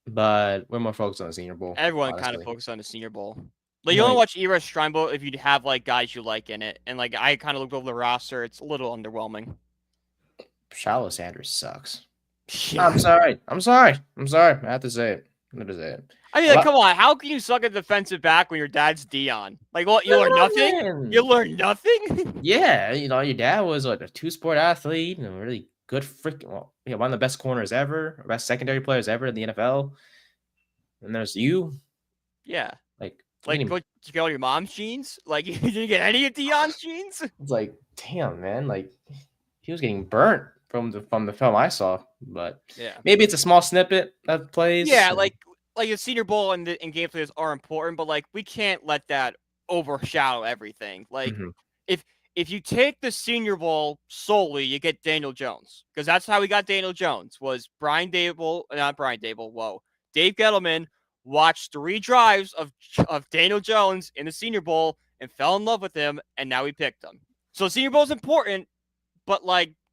but we're more focused on the Senior Bowl. Everyone kind of focused on the Senior Bowl. You only watch East Shrine Bowl if you have guys you like in it, and I kind of looked over the roster. It's a little underwhelming. Shallow Sanders sucks. Yeah. I'm sorry. I have to say it. I mean, come on. How can you suck at defensive back when your dad's Dion? You learn nothing? Man. You learn nothing? Yeah. Your dad was a 2-sport athlete and a really good one of the best corners ever, best secondary players ever in the NFL. And there's you. Yeah. Did you get all your mom's jeans? You didn't get any of Dion's jeans? It's damn, man. He was getting burnt from the film I saw. But yeah, maybe it's a small snippet that plays. Yeah, the Senior Bowl and game plays are important, but we can't let that overshadow everything. If you take the Senior Bowl solely, you get Daniel Jones, because that's how we got Daniel Jones. Was Dave Gettleman watched 3 drives of Daniel Jones in the Senior Bowl and fell in love with him, and now we picked him. So Senior Bowl is important, but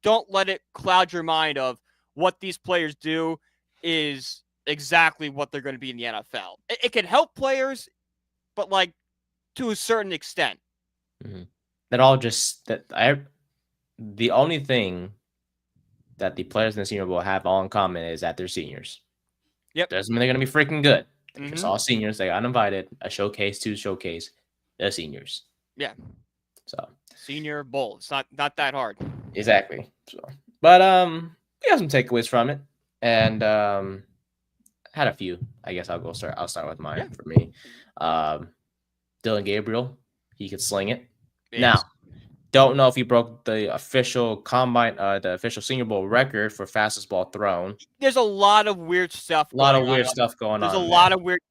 don't let it cloud your mind of what these players do is exactly what they're going to be in the NFL. It can help players but like to a certain extent. Mm-hmm. That all just the only thing that the players in the Senior Bowl have all in common is that they're seniors. Yep. Doesn't mean they're gonna be freaking good. They're just all seniors. They got invited. A showcase to showcase. They're seniors. Yeah. So Senior Bowl. It's not that hard. Exactly. So, but we got some takeaways from it, and had a few. I guess I'll start with mine. For me. Dylan Gabriel, he could sling it. Yes. Now, don't know if he broke the official combine, the official Senior Bowl record for fastest ball thrown. There's a lot of weird stuff. There's a lot of weird.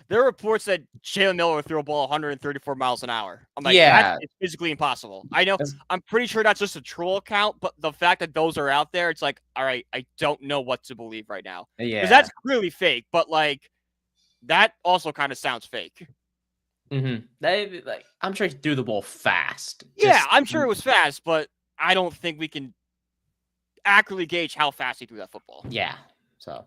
There are reports that Jalen Miller threw a ball 134 miles an hour. I'm like, that's physically impossible. I know. I'm pretty sure that's just a troll account, but the fact that those are out there, it's like, all right, I don't know what to believe right now. Yeah, because that's clearly fake. But like, that also kind of sounds fake. Mm-hmm. I'm sure he threw the ball fast. Yeah, I'm sure it was fast, but I don't think we can accurately gauge how fast he threw that football. Yeah. So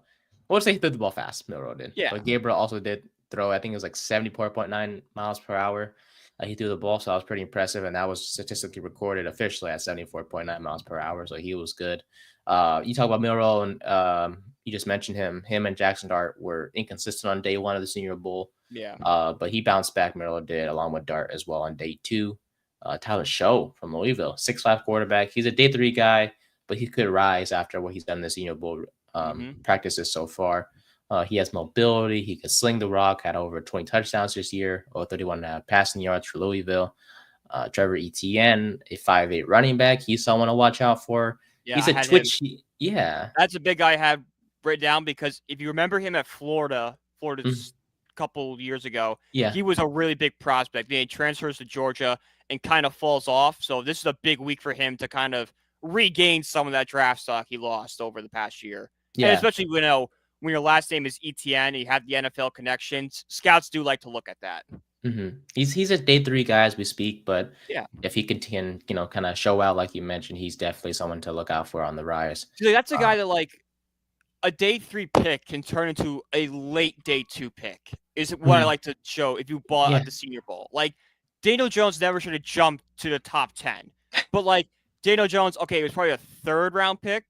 we'll say he threw the ball fast. Milroe did. Yeah. But Gabriel also did throw. I think it was like 74.9 miles per hour. He threw the ball, so that was pretty impressive, and that was statistically recorded officially at 74.9 miles per hour. So he was good. You talk about Milroe, and you just mentioned him. Him and Jackson Dart were inconsistent on day one of the Senior Bowl. Yeah. But he bounced back. Milroe did, along with Dart as well on day two. Tyler Show from Louisville, 6'5" quarterback. He's a day three guy, but he could rise after what he's done in the Senior Bowl practices so far. He has mobility. He could sling the rock, had over 20 touchdowns this year, or 31.5 passing yards for Louisville. Trevor Etienne, a 5'8" running back. He's someone to watch out for. Yeah, he's a twitchy. Yeah. That's a big guy I had written down because if you remember him at Florida's couple years ago, he was a really big prospect. Then he transfers to Georgia and kind of falls off. So this is a big week for him to kind of regain some of that draft stock he lost over the past year. Yeah. And especially, when your last name is Etienne, you have the NFL connections. Scouts do like to look at that. Mm-hmm. He's a day three guy as we speak, but yeah, if he can, kind of show out like you mentioned, he's definitely someone to look out for on the rise. That's a guy that like a day three pick can turn into a late day two pick. Is what I like to show if you bought at the Senior Bowl. Like Daniel Jones never should have jumped to the top 10, but like Daniel Jones, okay, it was probably a third round pick.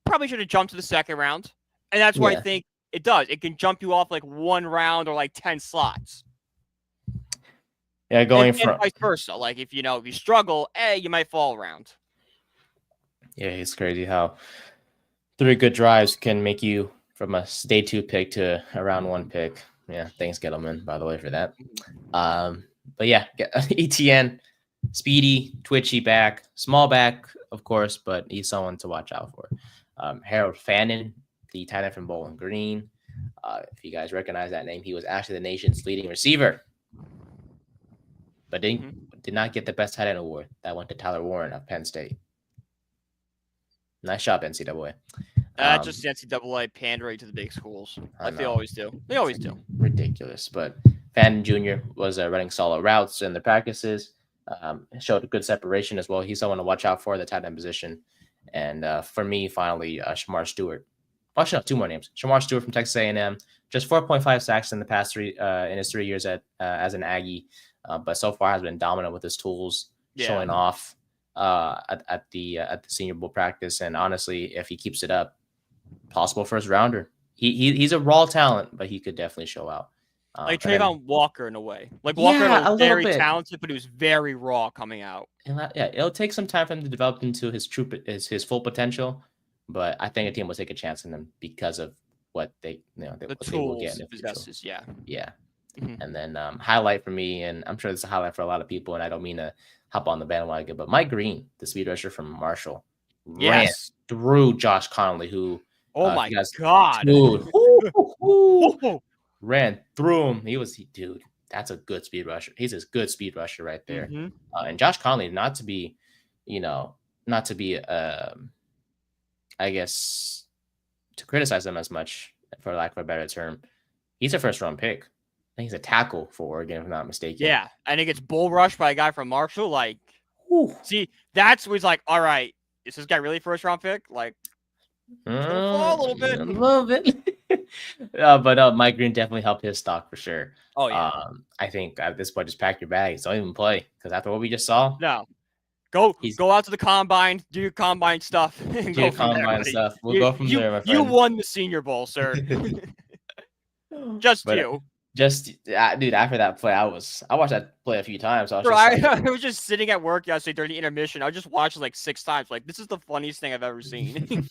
Probably should have jumped to the second round. And that's why I think it does. It can jump you off like one round or like 10 slots. Yeah, and vice versa. Like if you struggle, you might fall around. Yeah, it's crazy how 3 good drives can make you from a day 2 pick to a round 1 pick. Yeah, thanks, Gettleman, by the way, for that. But yeah, ETN, speedy, twitchy back, small back, of course, but he's someone to watch out for. Harold Fannin, the tight end from Bowling Green. If you guys recognize that name, he was actually the nation's leading receiver, but did not get the best tight end award. That went to Tyler Warren of Penn State. Nice job, NCAA. Just the NCAA pandering to the big schools, like they always do. They always do. Ridiculous. But Fannin Jr. was running solid routes in the practices. Showed a good separation as well. He's someone to watch out for, the tight end position. And for me, finally, Shamar Stewart. Actually, no, 2 more names. Shamar Stewart from Texas A&M. Just 4.5 sacks in the past in his 3 years as an Aggie, but so far has been dominant with his tools, showing off at the Senior Bowl practice. And honestly, if he keeps it up, possible first rounder. He's a raw talent, but he could definitely show out. Like Trayvon Walker in a way. Like Walker was very talented, but he was very raw coming out. It'll take some time for him to develop into his full potential. But I think a team will take a chance on him because of what they will get in the possesses. Yeah. Mm-hmm. And then highlight for me, and I'm sure this is a highlight for a lot of people, and I don't mean to hop on the bandwagon, but Mike Green, the speed rusher from Marshall, ran through Josh Connolly, who my God, dude, ran through him. Dude, that's a good speed rusher. He's a good speed rusher right there. Mm-hmm. And Josh Connolly, not to be I guess, to criticize him as much, for lack of a better term, he's a first-round pick. I think he's a tackle for Oregon, if I'm not mistaken. Yeah, and he gets bull rushed by a guy from Marshall. Like, see, that's where he's like, all right, is this guy really a first-round pick? Like, fall a little bit. A little bit. But Mike Green definitely helped his stock for sure. Oh yeah. I think at this point, just pack your bags. Don't even play because after what we just saw, No. Go out to the combine, do your combine stuff, and do go your from there, combine buddy. stuff. We'll go from there, my You friend. won the Senior Bowl, sir. Just But, you. Dude, after that play, I watched that play a few times. I was just sitting at work yesterday during the intermission. I just watched it like 6 times. Like, this is the funniest thing I've ever seen.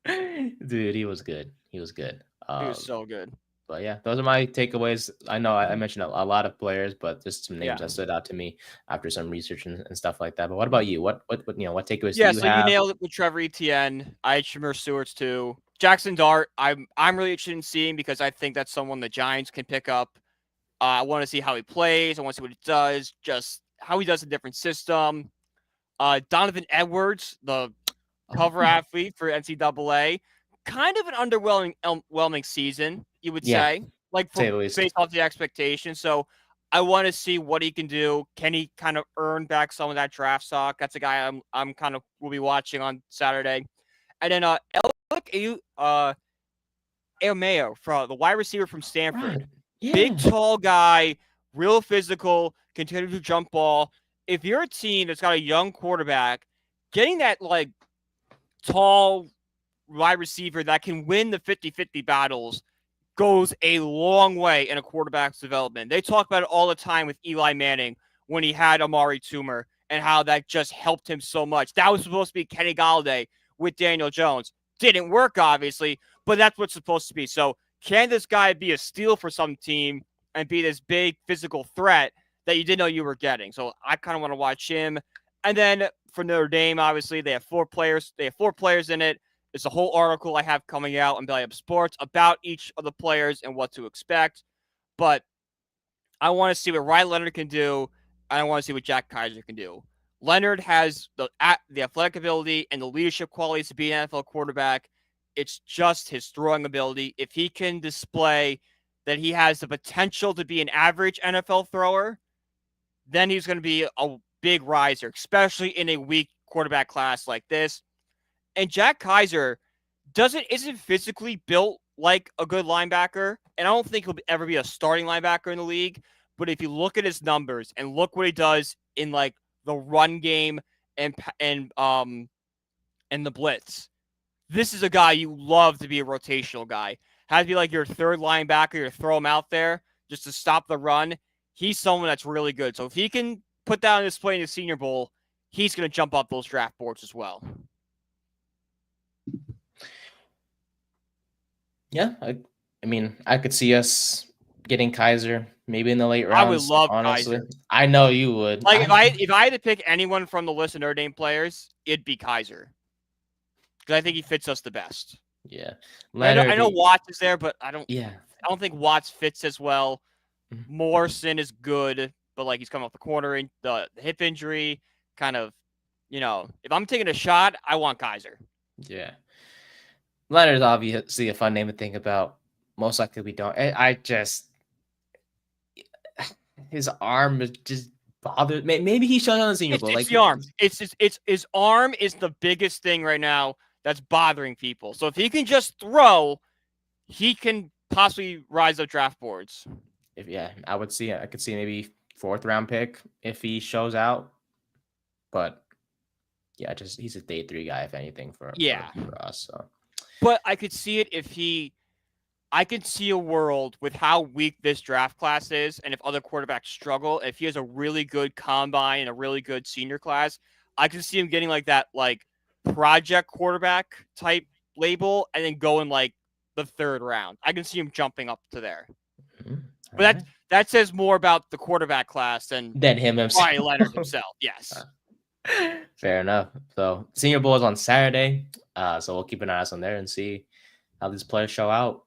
Dude, he was good. He was good. He was so good. But yeah, those are my takeaways. I know I mentioned a lot of players, but just some names that stood out to me after some research and stuff like that. But what about you? What takeaways do you have? Yeah, so you nailed it with Trevor Etienne. I had Shamir Stewart's too. Jackson Dart, I'm really interested in seeing because I think that's someone the Giants can pick up. I want to see how he plays. I want to see what he does, just how he does a different system. Donovan Edwards, the cover athlete for NCAA, kind of an underwhelming season, you would say, like based off the expectations. So I want to see what he can do. Can he kind of earn back some of that draft stock? That's a guy I'm kind of will be watching on Saturday. And then Alec Aomeo, the wide receiver from Stanford. Right. Yeah. Big, tall guy, real physical, continue to jump ball. If you're a team that's got a young quarterback, getting that like tall wide receiver that can win the 50-50 battles goes a long way in a quarterback's development. They talk about it all the time with Eli Manning when he had Amari Toomer and how that just helped him so much. That was supposed to be Kenny Galladay with Daniel Jones. Didn't work, obviously, but that's what's supposed to be. So can this guy be a steal for some team and be this big physical threat that you didn't know you were getting? So I kind of want to watch him. And then for Notre Dame, obviously, they have 4 players. They have 4 players in it. It's a whole article I have coming out on Belly Up Sports about each of the players and what to expect. But I want to see what Ryan Leonard can do, and I want to see what Jack Kaiser can do. Leonard has the athletic ability and the leadership qualities to be an NFL quarterback. It's just his throwing ability. If he can display that he has the potential to be an average NFL thrower, then he's going to be a big riser, especially in a weak quarterback class like this. And Jack Kaiser isn't physically built like a good linebacker, and I don't think he'll ever be a starting linebacker in the league. But if you look at his numbers and look what he does in like the run game and the blitz, this is a guy you love to be a rotational guy. Has to be like your third linebacker, you throw him out there just to stop the run. He's someone that's really good. So if he can put that on display in the Senior Bowl, he's going to jump up those draft boards as well. Yeah, I mean, I could see us getting Kaiser maybe in the late rounds. I would love honestly. Kaiser. I know you would. Like if I had to pick anyone from the list of Notre Dame players, it'd be Kaiser. Because I think he fits us the best. Yeah. I know Watts is there, but I don't think Watts fits as well. Morrison is good, but like he's coming off the corner and the hip injury, kind of, if I'm taking a shot, I want Kaiser. Yeah. Leonard's obviously a fun name to think about. Most likely we don't. His arm is just bothered. Maybe he showed on the Senior Bowl. It's the arm. It's his arm is the biggest thing right now that's bothering people. So if he can just throw, he can possibly rise up draft boards. I could see maybe 4th round pick if he shows out. But yeah, he's a day 3 guy if anything for us. So. But I could see it I could see a world with how weak this draft class is, and if other quarterbacks struggle, if he has a really good combine and a really good senior class, I can see him getting like that project quarterback type label and then going like the 3rd round. I can see him jumping up to there. But that says more about the quarterback class than him himself. Ryan Leonard himself. Yes. Fair enough. So Senior Bowl is on Saturday. So we'll keep an eye on there and see how these players show out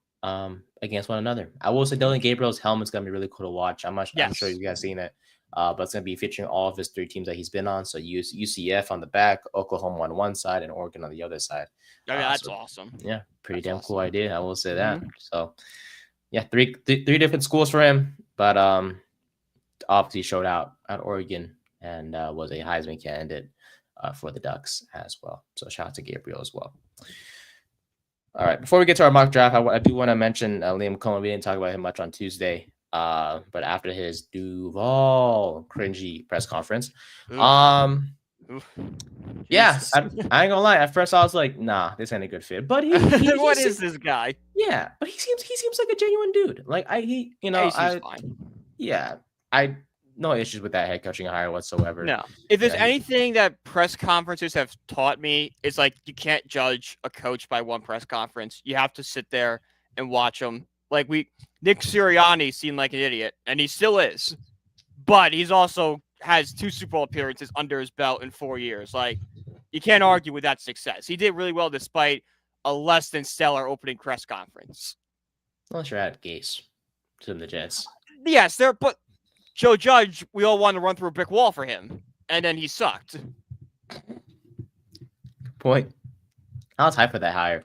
against one another. I will say Dylan Gabriel's helmet's gonna be really cool to watch. I'm sure you guys seen it. But it's gonna be featuring all of his 3 teams that he's been on. So UCF on the back, Oklahoma on one side, and Oregon on the other side. That's awesome. Yeah, pretty damn cool idea. I will say that. So yeah, three different schools for him, but obviously showed out at Oregon and was a Heisman candidate for the Ducks as well. So shout out to Gabriel as well. All right. Before we get to our mock draft, I do want to mention Liam Coen. We didn't talk about him much on Tuesday, but after his Duval cringy press conference, Oof. yeah, I ain't gonna lie. At first, I was like, "Nah, this ain't a good fit." But What is this guy? Yeah, but he seems like a genuine dude. Like Fine. Yeah, I no issues with that head coaching hire whatsoever. No. If there's anything that press conferences have taught me, it's like you can't judge a coach by one press conference. You have to sit there and watch them. Like Nick Sirianni seemed like an idiot, and he still is. But he's also has 2 Super Bowl appearances under his belt in 4 years. Like, you can't argue with that success. He did really well despite a less than stellar opening press conference. Unless you're at Gase to the Jets. Yes, but Joe Judge, we all wanted to run through a brick wall for him, and then he sucked. Point. I was hyped for that hire.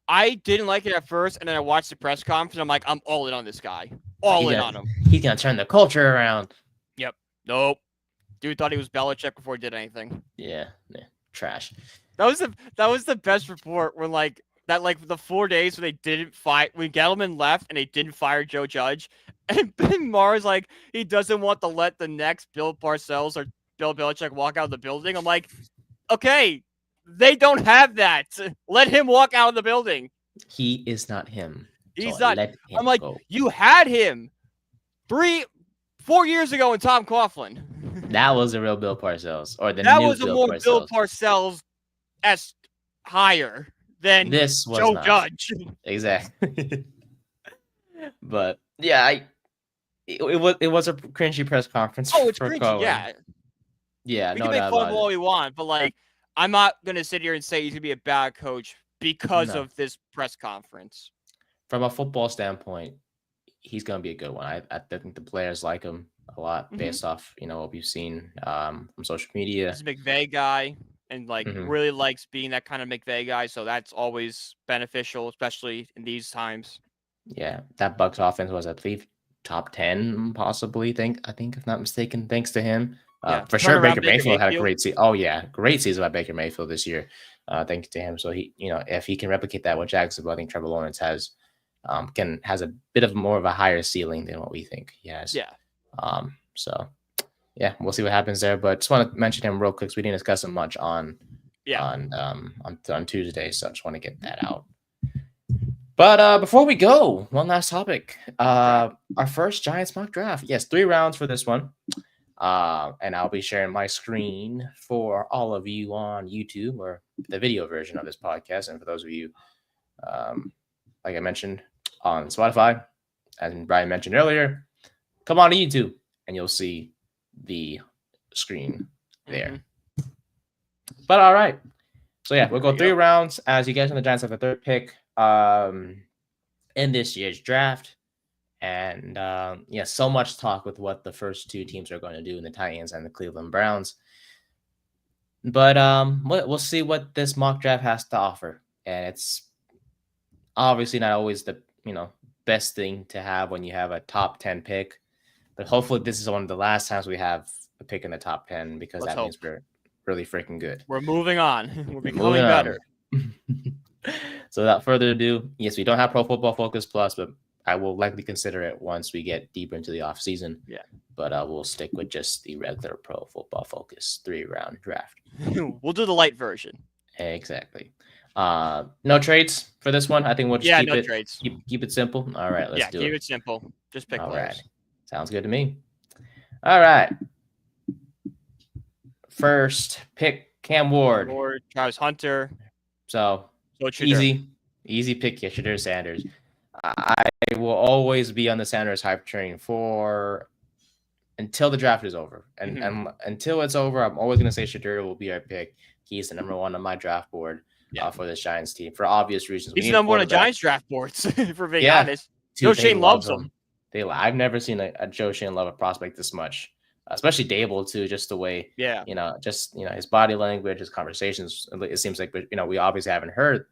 I didn't like it at first, and then I watched the press conference, and I'm like, I'm all in on this guy. All in on him. He's going to turn the culture around. Yep. Nope. Dude thought he was Belichick before he did anything. Yeah. Trash. That was the best report when the 4 days when they didn't fight, when Gettleman left and they didn't fire Joe Judge, and Ben Maher's like, he doesn't want to let the next Bill Parcells or Bill Belichick walk out of the building. I'm like, okay, they don't have that. Let him walk out of the building. He is not him. He's not. I'm like, you had him 4 years ago in Tom Coughlin. That was the real Bill Parcells, or that was a more Bill Parcells-esque hire than this was Joe Judge. Exactly. But yeah, it was a cringy press conference. Oh, it's cringy. Coen. Yeah. We can make fun of all we want, but like, I'm not gonna sit here and say he's gonna be a bad coach because of this press conference. From a football standpoint, he's gonna be a good one. I think the players like him a lot based off what we've seen from social media. He's a McVay guy and really likes being that kind of McVay guy, so that's always beneficial, especially in these times. Yeah, that Bucs offense was, I believe, top 10 possibly. I think if not mistaken, thanks to him. For sure, Baker Mayfield had a great season. Oh yeah, great season by Baker Mayfield this year. Thanks to him. So he, if he can replicate that with Jacksonville, I think Trevor Lawrence has a bit of more of a higher ceiling than what we think he has. Yeah. So yeah, we'll see what happens there. But just want to mention him real quick because we didn't discuss him much on Tuesday. So I just want to get that out. But before we go, one last topic. Our first Giants mock draft. Yes, 3 rounds for this one. And I'll be sharing my screen for all of you on YouTube or the video version of this podcast. And for those of you, like I mentioned, on Spotify, as Brian mentioned earlier, come on to YouTube and you'll see the screen there. But all right. So yeah, we'll go 3 rounds. As you guys know, the Giants have the 3rd pick in this year's draft. And so much talk with what the first 2 teams are going to do in the Titans and the Cleveland Browns. But we'll see what this mock draft has to offer. And it's obviously not always the best thing to have when you have a top 10 pick. But hopefully this is one of the last times we have a pick in the top 10 because that means we're really freaking good. We're moving on. We're becoming better. So without further ado, yes, we don't have Pro Football Focus Plus, but I will likely consider it once we get deeper into the offseason. Yeah. But we'll stick with just the regular Pro Football Focus 3-round draft. We'll do the light version. Exactly. No trades for this one. I think we'll just no trades. Keep it simple. All right, let's do it. Keep it simple. Just pick players. Right. Sounds good to me. All right. First pick, Cam Ward. Travis Hunter. So easy pick here, Shadur Sanders. I will always be on the Sanders hype train until the draft is over. And until it's over, I'm always going to say Shadur will be our pick. He's the number 1 on my draft board for this Giants team for obvious reasons. He's number 1 on Giants draft boards, for being honest. Joe Shane loves him. I've never seen a Joe Shane love a prospect this much, especially Dable too, just the way, his body language, his conversations. It seems like, we obviously haven't heard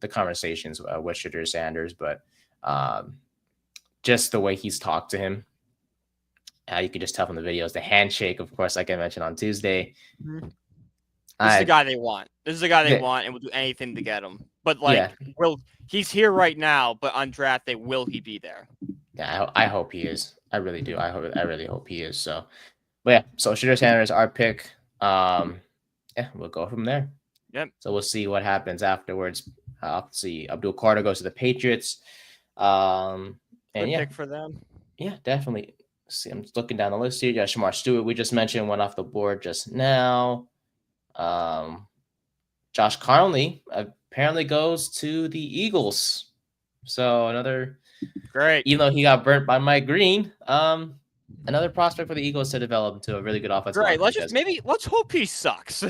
the conversations with Shadur Sanders, but just the way he's talked to him, you could just tell from the videos, the handshake, of course, like I mentioned on Tuesday. This is the guy they want. This is the guy they want, and will do anything to get him. But like, he's here right now? But on draft day, will he be there? Yeah, I hope he is. I really do. I really hope he is. So, but yeah, so Shedeur Sanders, our pick. Yeah, we'll go from there. Yep. So we'll see what happens afterwards. See, Abdul Carter goes to the Patriots. And Good yeah, pick for them. Yeah, definitely. See, I'm just looking down the list here. You got Shamar Stewart. We just mentioned one off the board just now. Josh Conley apparently goes to the Eagles. So another great. Even though he got burnt by Mike Green, another prospect for the Eagles to develop into a really good offensive line. Let's hope he sucks.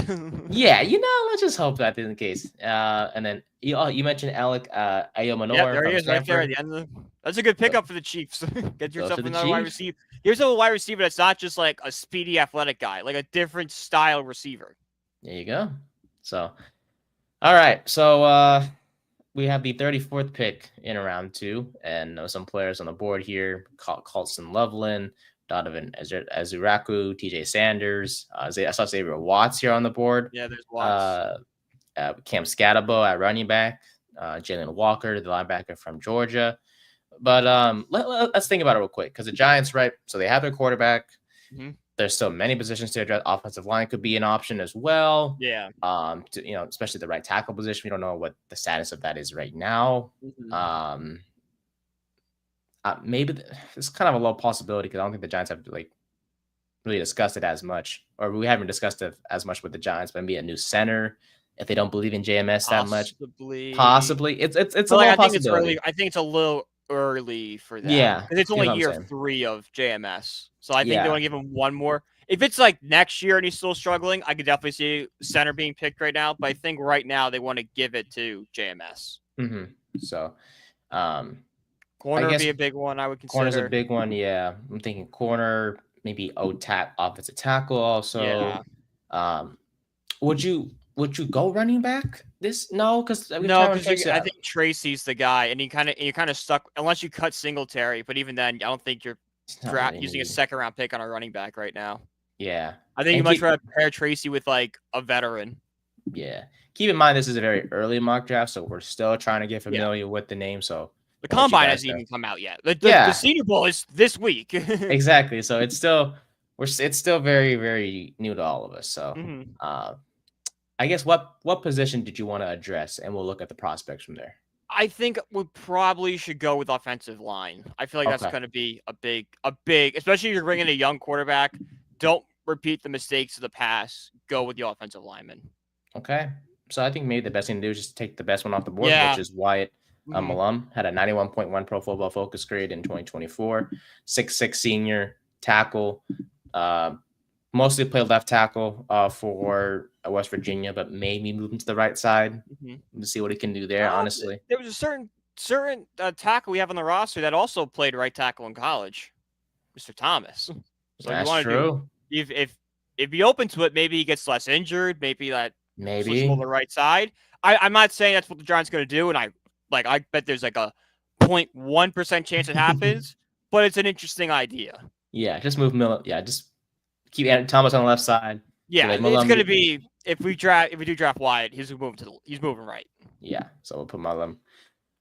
Yeah, let's just hope that isn't the case. And then you mentioned Alec Ayomanor. Yeah, there he is, right there at the end of that's a good pickup for the Chiefs. Get yourself another wide receiver. Here's a wide receiver that's not just like a speedy, athletic guy, like a different style receiver. There you go. So, all right. So we have the 34th pick in round 2, and some players on the board here: Colston Loveland, Donovan Ezuraku, TJ Sanders. I saw Xavier Watts here on the board. Yeah, there's Watts. Cam Scatabo at running back. Jalen Walker, the linebacker from Georgia. But let's think about it real quick, because the Giants, right? So they have their quarterback. Mm-hmm. There's still many positions to address. Offensive line could be an option as well. Yeah. Especially the right tackle position. We don't know what the status of that is right now. Mm-hmm. Maybe it's kind of a low possibility, because I don't think the Giants have really discussed it as much, or we haven't discussed it as much with the Giants. But maybe a new center, if they don't believe in JMS that much. Possibly. It's a low possibility. I think it's a little early for that. Yeah, because it's only year 3 of JMS, so I think they want to give him one more. If it's like next year and he's still struggling, I could definitely see center being picked right now. But I think right now they want to give it to JMS. Mm-hmm. So, corner would be a big one. I would consider. Corner's a big one. Yeah, I'm thinking corner, maybe offensive tackle also. Yeah. Would you go running back? Because I think Tracy's the guy, and you're kind of stuck unless you cut Singletary. But even then, I don't think you're using a second-round pick on a running back right now. Yeah, I think you much rather pair Tracy with like a veteran. Yeah, keep in mind this is a very early mock draft, so we're still trying to get familiar with the name. So the combine hasn't even come out yet. The Senior Bowl is this week. Exactly. So it's still very, very new to all of us. So I guess what position did you want to address, and we'll look at the prospects from there. I think we probably should go with offensive line. I feel like that's going to be a big, especially if you're bringing a young quarterback. Don't repeat the mistakes of the past. Go with the offensive lineman. Okay. So I think maybe the best thing to do is just take the best one off the board, which is Wyatt Malum. Had a 91.1 Pro Football Focus grade in 2024. 6'6" senior tackle. Mostly played left tackle for West Virginia, but maybe moving to the right side to see what he can do there. Honestly, there was a certain tackle we have on the roster that also played right tackle in college, Mr. Thomas. So that's true. If be open to it, maybe he gets less injured. Maybe switch on the right side. I'm not saying that's what the Giants going to do, and I bet there's like a 0.1% chance it happens, but it's an interesting idea. Yeah, just move Miller. Yeah, just keep Thomas on the left side. Yeah, it's going to be if we do draft Wyatt, he's moving right. Yeah, so we'll put Millum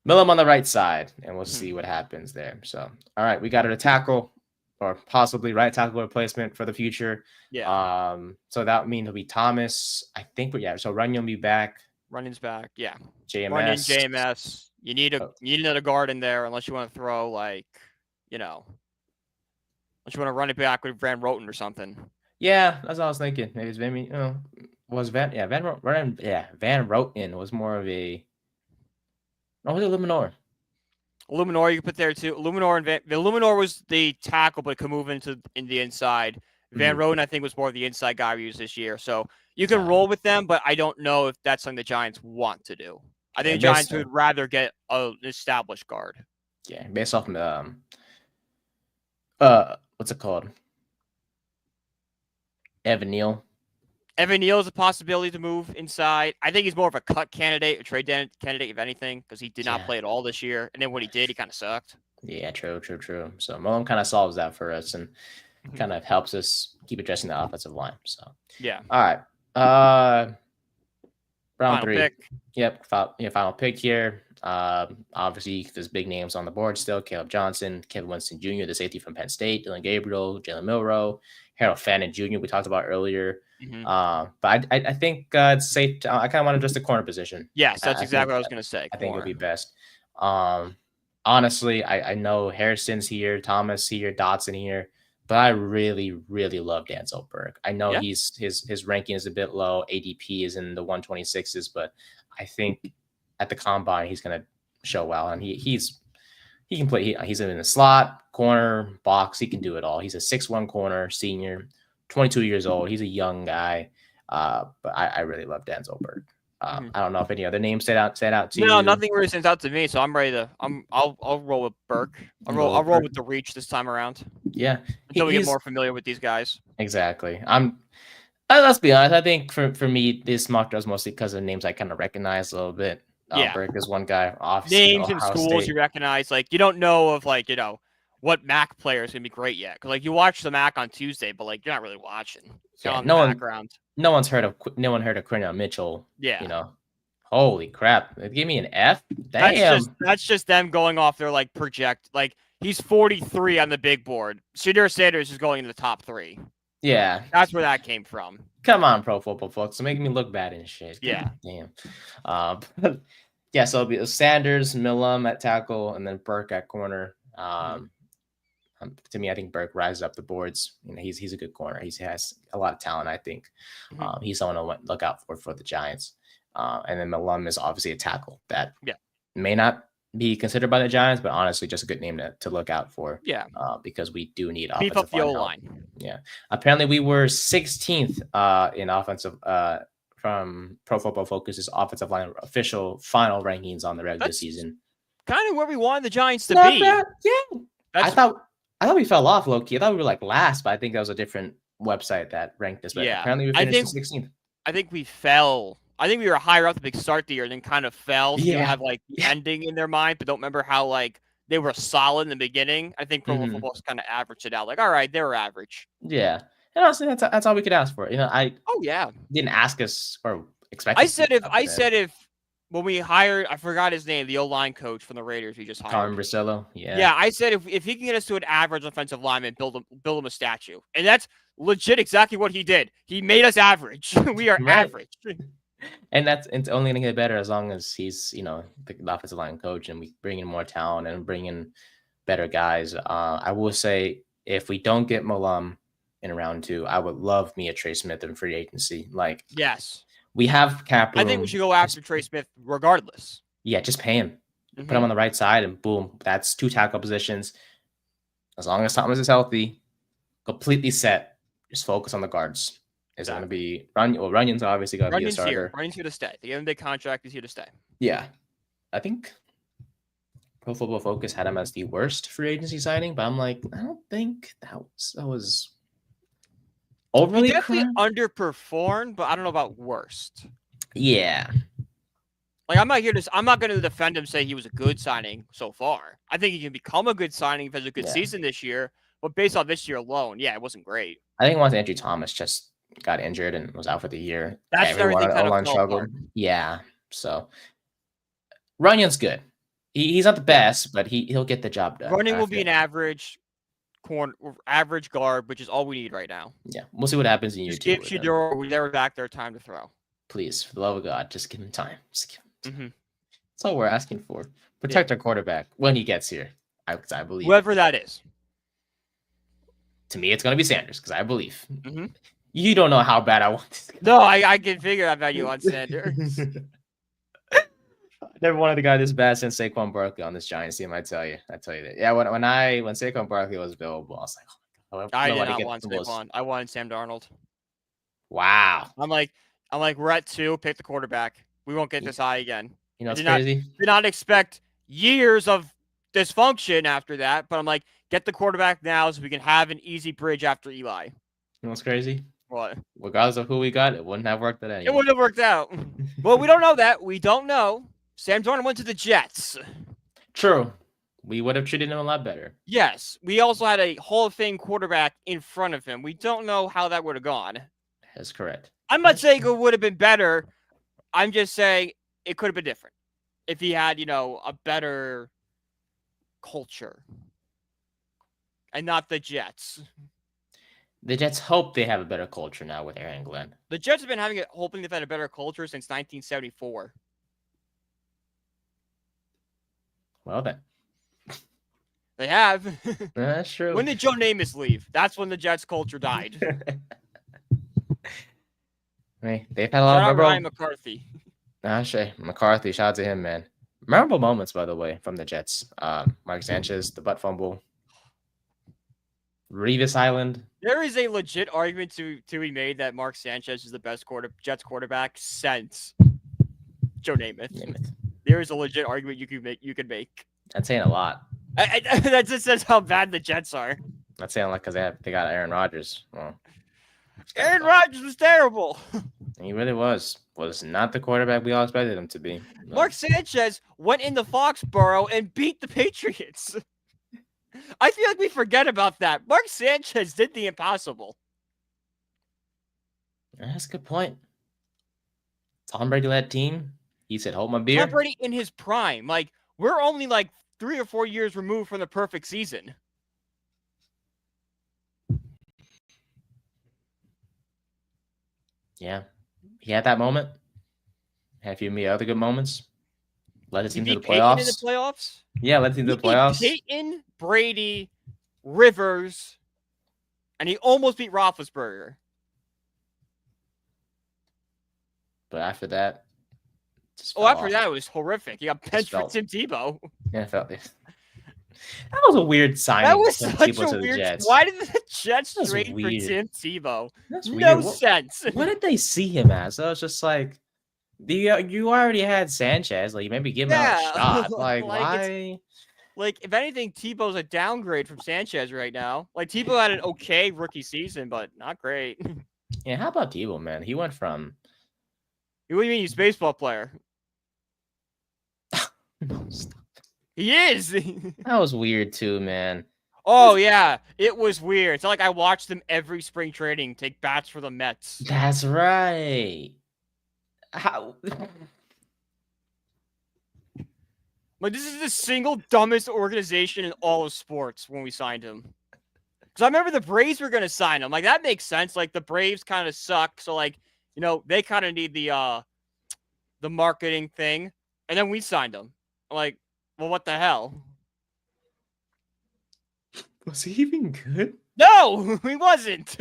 on the right side, and we'll see what happens there. So, all right, we got a tackle or possibly right tackle replacement for the future. Yeah. So that means it'll be Thomas. I think, so Runyon will be back. Running's back. Yeah. JMS. Runyon, JMS. You need another guard in there, unless you want to throw unless you want to run it back with Van Roten or something. Yeah, that's what I was thinking. Maybe it's Van Roten was more of a. Oh, was it Luminor? Luminor you could put there too. Luminor was the tackle, but could move into the inside. Van Roten, I think, was more of the inside guy we used this year. So you can roll with them, but I don't know if that's something the Giants want to do. I think the Giants would rather get an established guard. Yeah, based off what's it called? Evan Neal. Evan Neal is a possibility to move inside. I think he's more of a cut candidate, a trade candidate, if anything, because he did not play at all this year. And then when he did, he kind of sucked. Yeah, true. So Mullen kind of solves that for us and kind of helps us keep addressing the offensive line. So yeah. All right. Round Final 3. pick. Yep, final pick here. Obviously, there's big names on the board still. Caleb Johnson, Kevin Winston Jr., the safety from Penn State, Dylan Gabriel, Jalen Milroe, Harold Fannin Jr., we talked about earlier. But I think it's safe. I kind of want to address the corner position. Yes, that's exactly what I was going to say. I think it'll be best. Honestly, I know Harrison's here, Thomas here, Dotson here, but I really, really love Denzel Burke. I know his ranking is a bit low. ADP is in the 126s, but I think at the combine he's going to show well, and he can play. He's in the slot, corner, box. He can do it all. He's a 6'1" corner, senior, 22 years old. He's a young guy, but I really love Denzel Burke. I don't know if any other names stand out to you. No, nothing really stands out to me. So I'm ready to. I'll roll with Burke. I'll roll with the reach this time around. Yeah, until we get more familiar with these guys. Exactly. Let's be honest. I think for me, this mock draft is mostly because of names I kind of recognize a little bit. Burke is one guy. Obviously, names and schools you recognize. Like you don't know of what MAC player is gonna be great yet. Because you watch the MAC on Tuesday, but you're not really watching. Yeah, no one's heard of Quinell Mitchell. Yeah. Holy crap! They gave me an F. Damn. That's just them going off their project. He's 43 on the big board. Shedeur Sanders is going in the top 3. Yeah. That's where that came from. Come on, Pro Football folks. It's making me look bad and shit. Yeah. Damn. Yeah, so it'll be Sanders, Milam at tackle, and then Burke at corner. To me, I think Burke rises up the boards. He's a good corner. He has a lot of talent, I think. He's someone to look out for the Giants. And then Milam is obviously a tackle that may not be considered by the Giants, but honestly, just a good name to look out for. Yeah. Because we do need beef up the O-line. Yeah. Apparently, we were 16th in offensive from Pro Football Focus's offensive line official final rankings on the regular season. Kind of where we wanted the Giants to be. Yeah. I thought we fell off low key. I thought we were last, but I think that was a different website that ranked us. But apparently we finished 16th. I think we fell. I think we were higher up at the start of the year, then kind of fell. So they have the ending in their mind, but don't remember how they were solid in the beginning. I think Pro Football's kind of averaged it out. All right, they were average. Yeah, and honestly, that's all we could ask for. Didn't ask us or expect. I said if when we hired, I forgot his name, the O-line coach from the Raiders we just hired. Coen Brasillo. Yeah. Yeah, I said if he can get us to an average offensive lineman, build him a statue. And that's legit exactly what he did. He made us average. We are average. And it's only going to get better as long as he's, the offensive line coach and we bring in more talent and bring in better guys. I will say if we don't get Milam in round 2, I would love me a Trey Smith in free agency. Yes. We have cap room. I think we should go after Trey Smith regardless. Yeah, just pay him. Put him on the right side, and boom, that's 2 tackle positions. As long as Thomas is healthy, completely set. Just focus on the guards. It's going to be Runyon's obviously going to be a starter. Runyon's here to stay. They gave him a big contract. He's here to stay. Yeah, I think Pro Football Focus had him as the worst free agency signing, but I'm I don't think that was. Overly he definitely underperformed, but I don't know about worst. Yeah. I'm not going to defend him, say he was a good signing so far. I think he can become a good signing if he has a good season this year. But based on this year alone, it wasn't great. I think once Andrew Thomas just got injured and was out for the year, that's everything kind of struggled. Yeah. So Runyon's good. He's not the best, but he'll get the job done. Runyon will be an average guard, which is all we need right now. Yeah, we'll see what happens in year 2. Give Shedeur whenever back there time to throw. Please, for the love of God, just give him time. Just give him time. That's all we're asking for. Protect our quarterback when he gets here. I believe. Whoever that is. To me, it's going to be Sanders because I believe. You don't know how bad I want this guy. No, I can figure out how you want Sanders. Never wanted a guy this bad since Saquon Barkley on this Giants team. I tell you that. Yeah, when Saquon Barkley was available, I was oh my God, I did not want Saquon. I wanted Sam Darnold. Wow. I'm like, we're at 2. Pick the quarterback. We won't get this high again. It's crazy. Did not expect years of dysfunction after that, but I'm get the quarterback now so we can have an easy bridge after Eli. You know what's crazy? What? Regardless of who we got, it wouldn't have worked out anyway. It wouldn't have worked out. Well, we don't know that. We don't know. Sam Darnold went to the Jets. True. We would have treated him a lot better. Yes. We also had a Hall of Fame quarterback in front of him. We don't know how that would have gone. That's correct. I'm not saying it would have been better. I'm just saying it could have been different if he had, a better culture and not the Jets. The Jets hope they have a better culture now with Aaron Glenn. The Jets have been hoping they've had a better culture since 1974. Well then. They have. That's true. When did Joe Namath leave? That's when the Jets culture died. Right. They've had a lot of Ryan McCarthy. McCarthy, shout out to him, man. Memorable moments, by the way, from the Jets. Mark Sanchez, the butt fumble. Revis Island. There is a legit argument to be made that Mark Sanchez is the best Jets quarterback since Joe Namath. There is a legit argument you could make. That's saying a lot. That just says how bad the Jets are. That's saying like because they got Aaron Rodgers. Well, Aaron Rodgers was terrible. He really was. Was not the quarterback we all expected him to be. But Mark Sanchez went into Foxborough and beat the Patriots. I feel like we forget about that. Mark Sanchez did the impossible. That's a good point. Tom Brady led team. He said, "Hold my beer." Tom Brady in his prime. Like, we're only like 3 or 4 years removed from the perfect season. Yeah. He had that moment. Had a few other good moments. Led the team to the playoffs. Yeah, led the team to the playoffs. Peyton, Brady, Rivers, and he almost beat Roethlisberger. But after that, after that, it was horrific. He got benched for Tim Tebow. Yeah, I felt this. That was a weird signing. That was such a weird. Jets. Why did the Jets trade for Tim Tebow? That's no sense. What did they see him as? I was just like, you already had Sanchez. Like, maybe give him a shot. Like why? Like, if anything, Tebow's a downgrade from Sanchez right now. Like, Tebow had an okay rookie season, but not great. Yeah, how about Tebow, man? He went from. What do you mean he's a baseball player? No, stop. He is. That was weird too, man. Oh yeah, it was weird. It's not like I watched them every spring training take bats for the Mets. That's right. How? Like, this is the single dumbest organization in all of sports when we signed him. Because I remember the Braves were going to sign him. Like, that makes sense. Like, the Braves kind of suck. So, like, they kind of need the marketing thing. And then we signed him. I'm like, well, what the hell? Was he even good? No, he wasn't.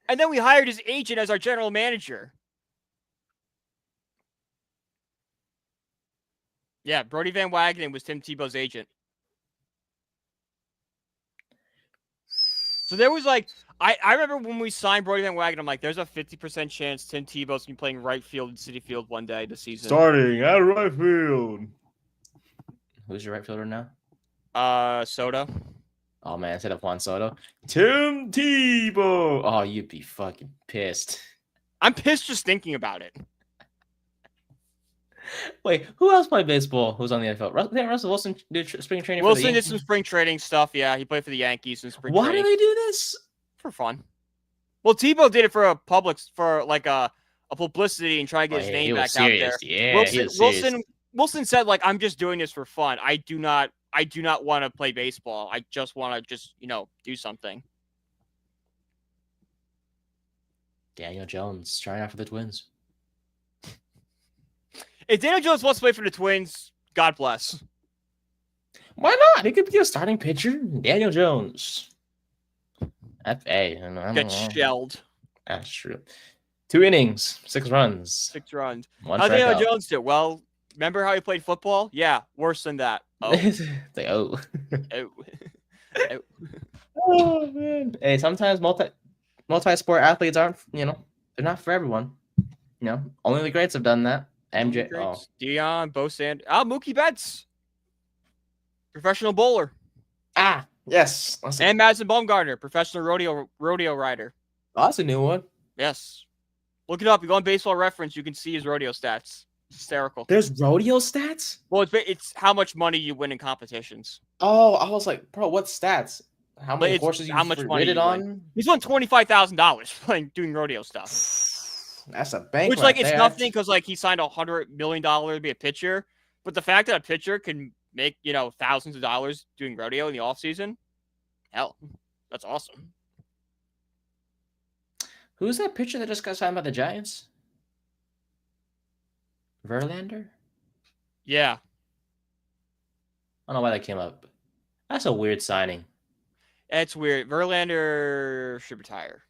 And then we hired his agent as our general manager. Yeah, Brody Van Wagenen was Tim Tebow's agent. So there was like, I remember when we signed Brody Van Wagenen, I'm like, there's a 50% chance Tim Tebow's going to be playing right field in Citi Field one day this season. Starting at right field. Who's your right fielder now? Soto. Oh, man, instead of Juan Soto. Tim Tebow. Oh, you'd be fucking pissed. I'm pissed just thinking about it. Wait, who else played baseball? Who's on the NFL? Didn't Russell Wilson do spring training? Wilson did some spring training stuff. Yeah, he played for the Yankees in spring training. Why do they do this? For fun. Well, Tebow did it for a publicity and try to get his name back out there. Yeah, Wilson said, like, I'm just doing this for fun. I do not want to play baseball. I just want to do something. Daniel Jones trying out for the Twins. If Daniel Jones wants to play for the Twins, God bless. Why not? He could be a starting pitcher. Daniel Jones. FA. Get shelled. That's true. 2 innings, 6 runs. 6 runs. How Daniel Jones did? Well, remember how he played football? Yeah, worse than that. Oh. Like, oh. Oh. Oh, man. Hey, sometimes multi-sport athletes aren't, they're not for everyone. Only the greats have done that. MJ. Oh. Deion, Bo Sanders. Mookie Betts. Professional bowler. Yes. And Madison Bumgarner, professional rodeo rider. Oh, that's a new one. Yes. Look it up. You go on Baseball Reference, you can see his rodeo stats. It's hysterical. There's rodeo stats? Well, it's how much money you win in competitions. Oh, I was like, bro, what stats? How many horses you ridden on? He's won $25,000 doing rodeo stuff. That's a bank. Which, like, it's nothing because, like, he signed $100 million to be a pitcher. But the fact that a pitcher can make, thousands of dollars doing rodeo in the offseason, hell, that's awesome. Who's that pitcher that just got signed by the Giants? Verlander? Yeah. I don't know why that came up. That's a weird signing. It's weird. Verlander should retire.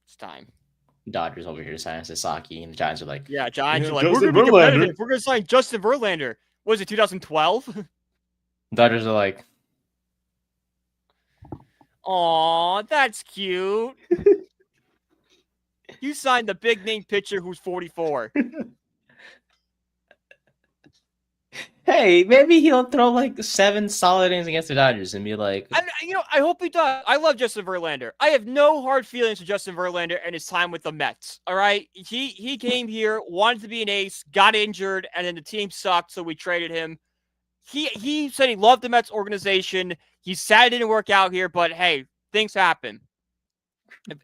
It's time. Dodgers over here signing Sasaki, and the Giants are like, yeah, Giants are like, we're going to be competitive. We're going to sign Justin Verlander. Was it 2012? Dodgers are like, aw, that's cute. You signed the big name pitcher who's 44. Hey, maybe he'll throw like 7 solid innings against the Dodgers and be like, I hope he does. I love Justin Verlander. I have no hard feelings for Justin Verlander and his time with the Mets. All right, he came here, wanted to be an ace, got injured, and then the team sucked, so we traded him. He said he loved the Mets organization. He sad it didn't work out here, but hey, things happen.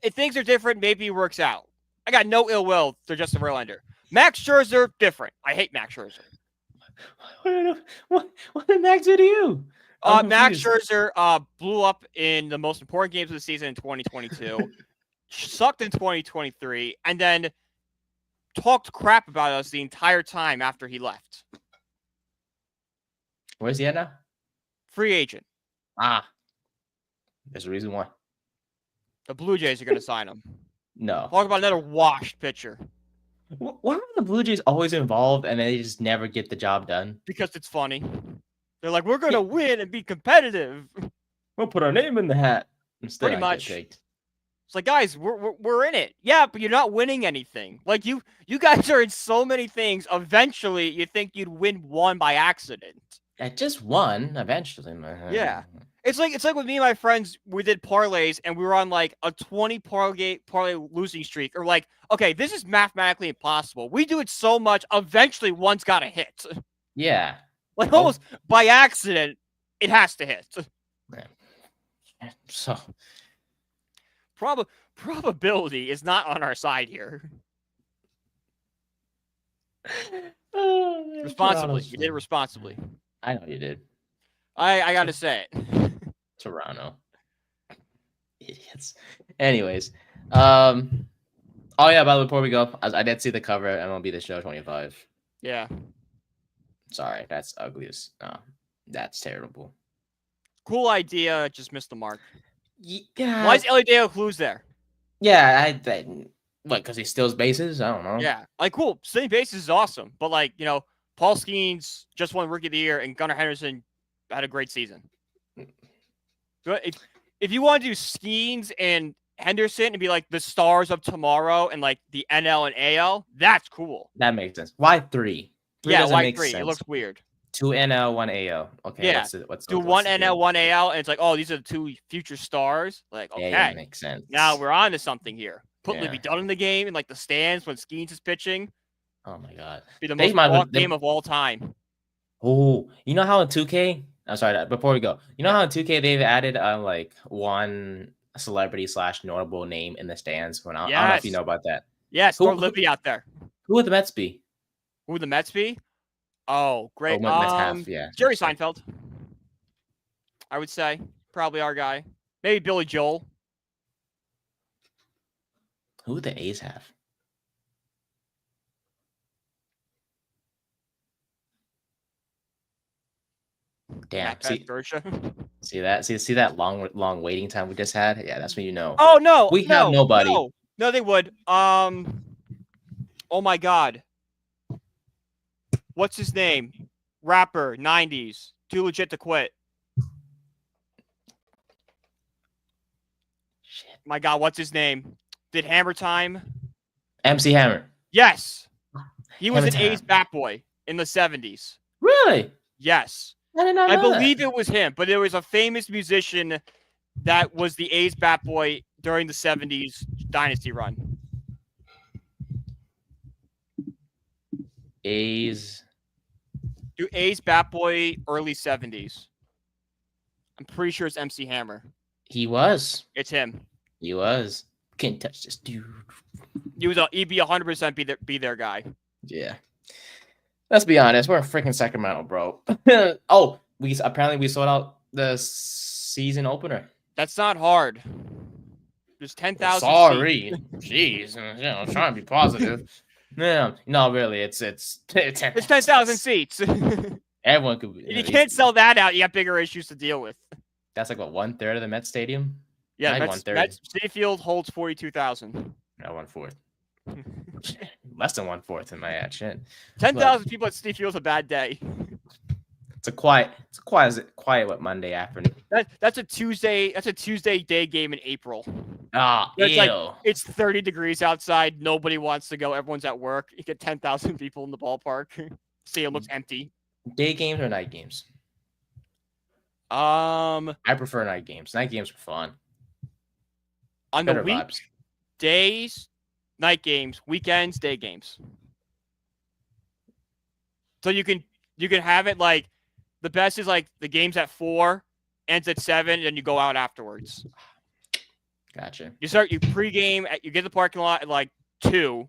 If things are different, maybe it works out. I got no ill will to Justin Verlander. Max Scherzer, different. I hate Max Scherzer. What did Max do to you? Max Scherzer blew up in the most important games of the season in 2022, sucked in 2023, and then talked crap about us the entire time after he left. Where's he at now? Free agent. There's a reason why. The Blue Jays are going to sign him. No. Talk about another washed pitcher. Why are the Blue Jays always involved and they just never get the job done? Because it's funny. They're like, we're going to win and be competitive. We'll put our name in the hat. Pretty much. It's like, guys, we're in it. Yeah, but you're not winning anything. Like, you guys are in so many things. Eventually, you think you'd win one by accident. I just won eventually. Yeah. It's like with me and my friends, we did parlays and we were on like a 20 parlay losing streak. Or like, okay, this is mathematically impossible. We do it so much, eventually one's got to hit. Yeah. Like almost by accident, it has to hit. So probability is not on our side here. Responsibly. You did it responsibly. I know you did. I got to say it. Toronto. Idiots. Anyways. Oh, yeah, by the way, before we go, I did see the cover of MLB The Show 25. Yeah. Sorry, that's ugliest. No, that's terrible. Cool idea, just missed the mark. Yeah. Why is Ellie De La Cruz there? Yeah, what, because he steals bases? I don't know. Yeah, like, cool. Stealing bases is awesome. But, like, Paul Skeens just won Rookie of the Year, and Gunnar Henderson had a great season. If you want to do Skeens and Henderson and be like the stars of tomorrow and like the NL and AL, that's cool. That makes sense. Why 3? Yeah, why 3? It looks weird. 2 NL, 1 AL. Okay. Yeah. What's do 1 NL, 1 AL, and it's like, oh, these are the 2 future stars. Like, okay, yeah, makes sense. Now we're on to something here. Put Libby Dunn in the game in like the stands when Skeens is pitching. Oh my god, be the most fun game of all time. Oh, you know how in 2K? I'm sorry. Before we go, you know how in 2K they've added like one celebrity / notable name in the stands. I don't know if you know about that. Yes, throw Libby out there. Who would the Mets be? Who would the Mets be? Oh, great. Yeah. Jerry Seinfeld. I would say probably our guy. Maybe Billy Joel. Who would the A's have? Damn. See that? See that long waiting time we just had? Yeah, that's when you know. Oh no, we have nobody. No, they would. Oh my god. What's his name? Rapper, 90s. Too legit to quit. Shit. My god, what's his name? Did Hammer Time? MC Hammer. Yes. He was an A's bat boy in the 70s. Really? Yes. I believe it was him, but there was a famous musician that was the A's bat boy during the 70s dynasty run. A's bat boy early 70s. I'm pretty sure it's MC Hammer. He was. It's him. He was. Can't touch this dude. He'd be 100% be their guy. Yeah. Let's be honest. We're in freaking Sacramento, bro. Oh, we sold out the season opener. That's not hard. There's 10,000. Sorry. Jeez. I'm trying to be positive. No, really. It's 10,000 seats. Everyone could. If you can't sell that out, you got bigger issues to deal with. That's like what, 1/3 of the Met Stadium? Yeah, Mets City Field holds 42,000. No, 1/4. Less than 1/4 in my action. 10,000 people at City Field's a bad day. It's a quiet what Monday afternoon. That's a Tuesday day game in April. It's 30 degrees outside. Nobody wants to go. Everyone's at work. You get 10,000 people in the ballpark. Stadium looks empty. Day games or night games? I prefer night games. Night games are fun. On the days, night games, weekends, day games. So you can have it like the best is like the game's at 4, ends at 7, and you go out afterwards. Gotcha. You pregame you get the parking lot at like 2,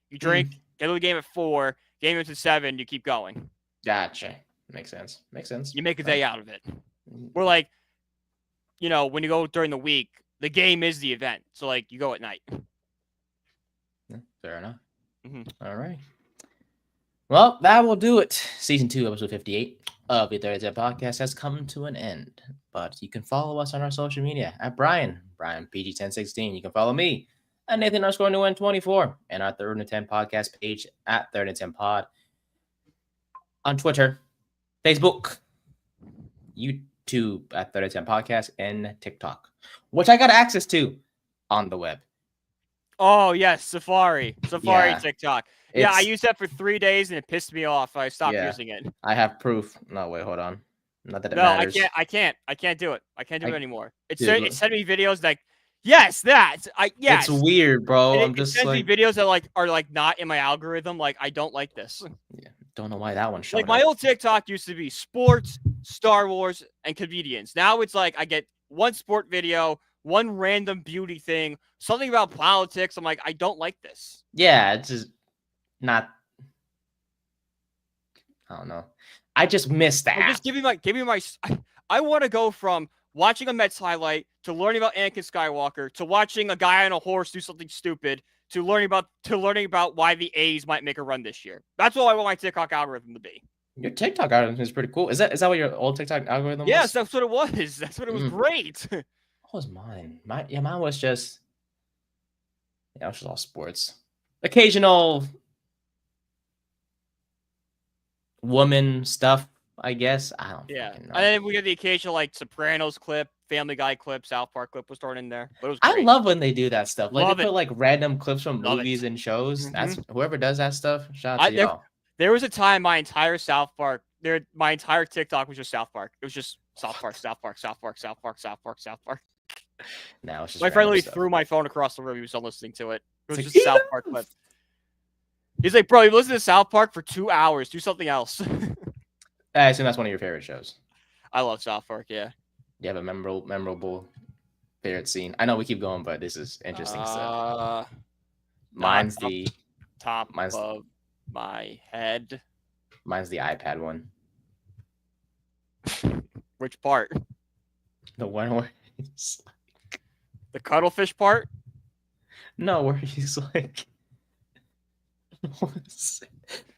you drink, get to the game at 4, game ends at 7, you keep going. Gotcha. Makes sense. You make a day out of it. We're like, when you go during the week, the game is the event. So like you go at night. Yeah, fair enough. Mm-hmm. All right. Well, that will do it. Season 2, episode 58 of the 30 Podcast has come to an end. But you can follow us on our social media at Brian PG1016. You can follow me at Nathan_Nguyen24 and our 3rd and 10 podcast page at 3rd and 10 Pod on Twitter, Facebook, YouTube at 3rd and 10 Podcast, and TikTok, which I got access to on the web. Oh yes, Safari TikTok. Yeah, I used that for 3 days and it pissed me off. I stopped using it. I have proof. No, wait, hold on. Not that it matters. I can't do it. I can't do it anymore. It sent me videos like, yes, that. Yes. It's weird, bro. I'm just sends me videos that are not in my algorithm. Like, I don't like this. Yeah, don't know why that one showed up. My old TikTok used to be sports, Star Wars, and comedians. Now it's like I get one sport video, one random beauty thing, something about politics. I'm like, I don't like this. Yeah, it's just not. I don't know. I just missed that. Just give me my. I want to go from watching a Mets highlight to learning about Anakin Skywalker to watching a guy on a horse do something stupid to learning about why the A's might make a run this year. That's what I want my TikTok algorithm to be. Your TikTok algorithm is pretty cool. Is that what your old TikTok algorithm was? Yes, that's what it was. That's what it was. Great. What was mine? Mine was just. Yeah, it was just all sports. Occasional woman stuff, I guess. I don't know. And then we get the occasional Sopranos clip, Family Guy clip, South Park clip was thrown in there. But it was great. I love when they do that stuff. They put random clips from movies and shows. Mm-hmm. That's whoever does that stuff. Shout out to y'all. There was a time my entire TikTok was just South Park. It was just South Park. Now it's just my friend literally threw my phone across the room. He was still listening to it. It was just South Park clip. He's like, bro, you listen to South Park for 2 hours. Do something else. I assume that's one of your favorite shows. I love South Park, yeah. You have a memorable favorite scene? I know we keep going, but this is interesting stuff. Mine's the top of my head. Mine's the iPad one. Which part? The one where he's the cuttlefish part? No, where he's like.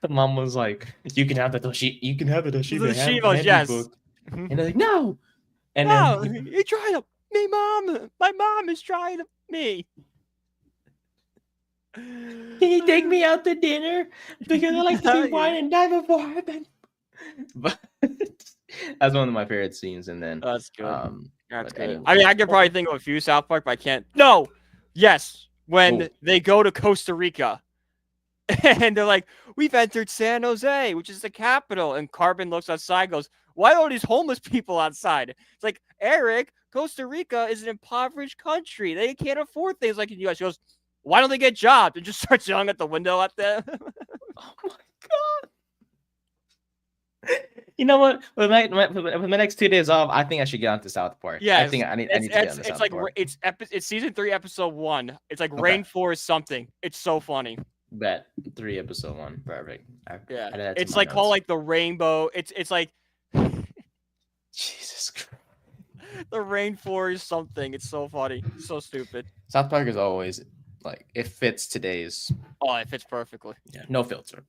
The mom was like, "You can have the Toshiba. You can have the Toshiba. Yes." Mm-hmm. And they're like, "No." And no, you're trying to me, mom. My mom is trying to me. Can you take me out to dinner? Because I like to be wine and dine before I've been. But that's one of my favorite scenes. And then that's good. That's good. Anyway. I mean, I could probably think of a few South Park, but I can't. No. Yes, when they go to Costa Rica. And they're like, we've entered San Jose, which is the capital. And Carbon looks outside, goes, why are all these homeless people outside? It's like, Eric, Costa Rica is an impoverished country. They can't afford things like in the U.S. He goes, why don't they get jobs? And just starts yelling at the window at them. Oh my You know what? With my next 2 days off, I think I should get onto South Park. Yeah, I think I need to get onto South Park. It's season 3, episode 1. It's like Rainforest something. It's so funny. Bet 3 episode 1. Perfect. Yeah, it's like called like the rainbow. It's like Jesus Christ. The rainforest something. It's so funny. It's so stupid. South Park is always like it fits today's. Oh, it fits perfectly. Yeah, no filter.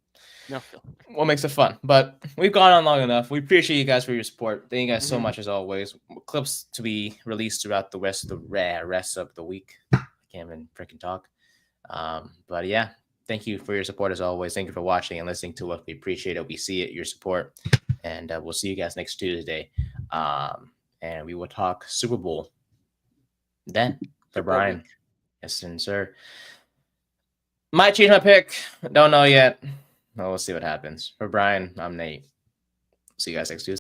No filter. What makes it fun? But we've gone on long enough. We appreciate you guys for your support. Thank you guys so much as always. Clips to be released throughout the rest of the week. I can't even freaking talk. But yeah, thank you for your support as always. Thank you for watching and listening to us. We appreciate it. We see it, your support, and we'll see you guys next Tuesday. And we will talk Super Bowl then for Brian. Yes, sir. Might change my pick. Don't know yet. We'll see what happens. For Brian, I'm Nate. See you guys next Tuesday.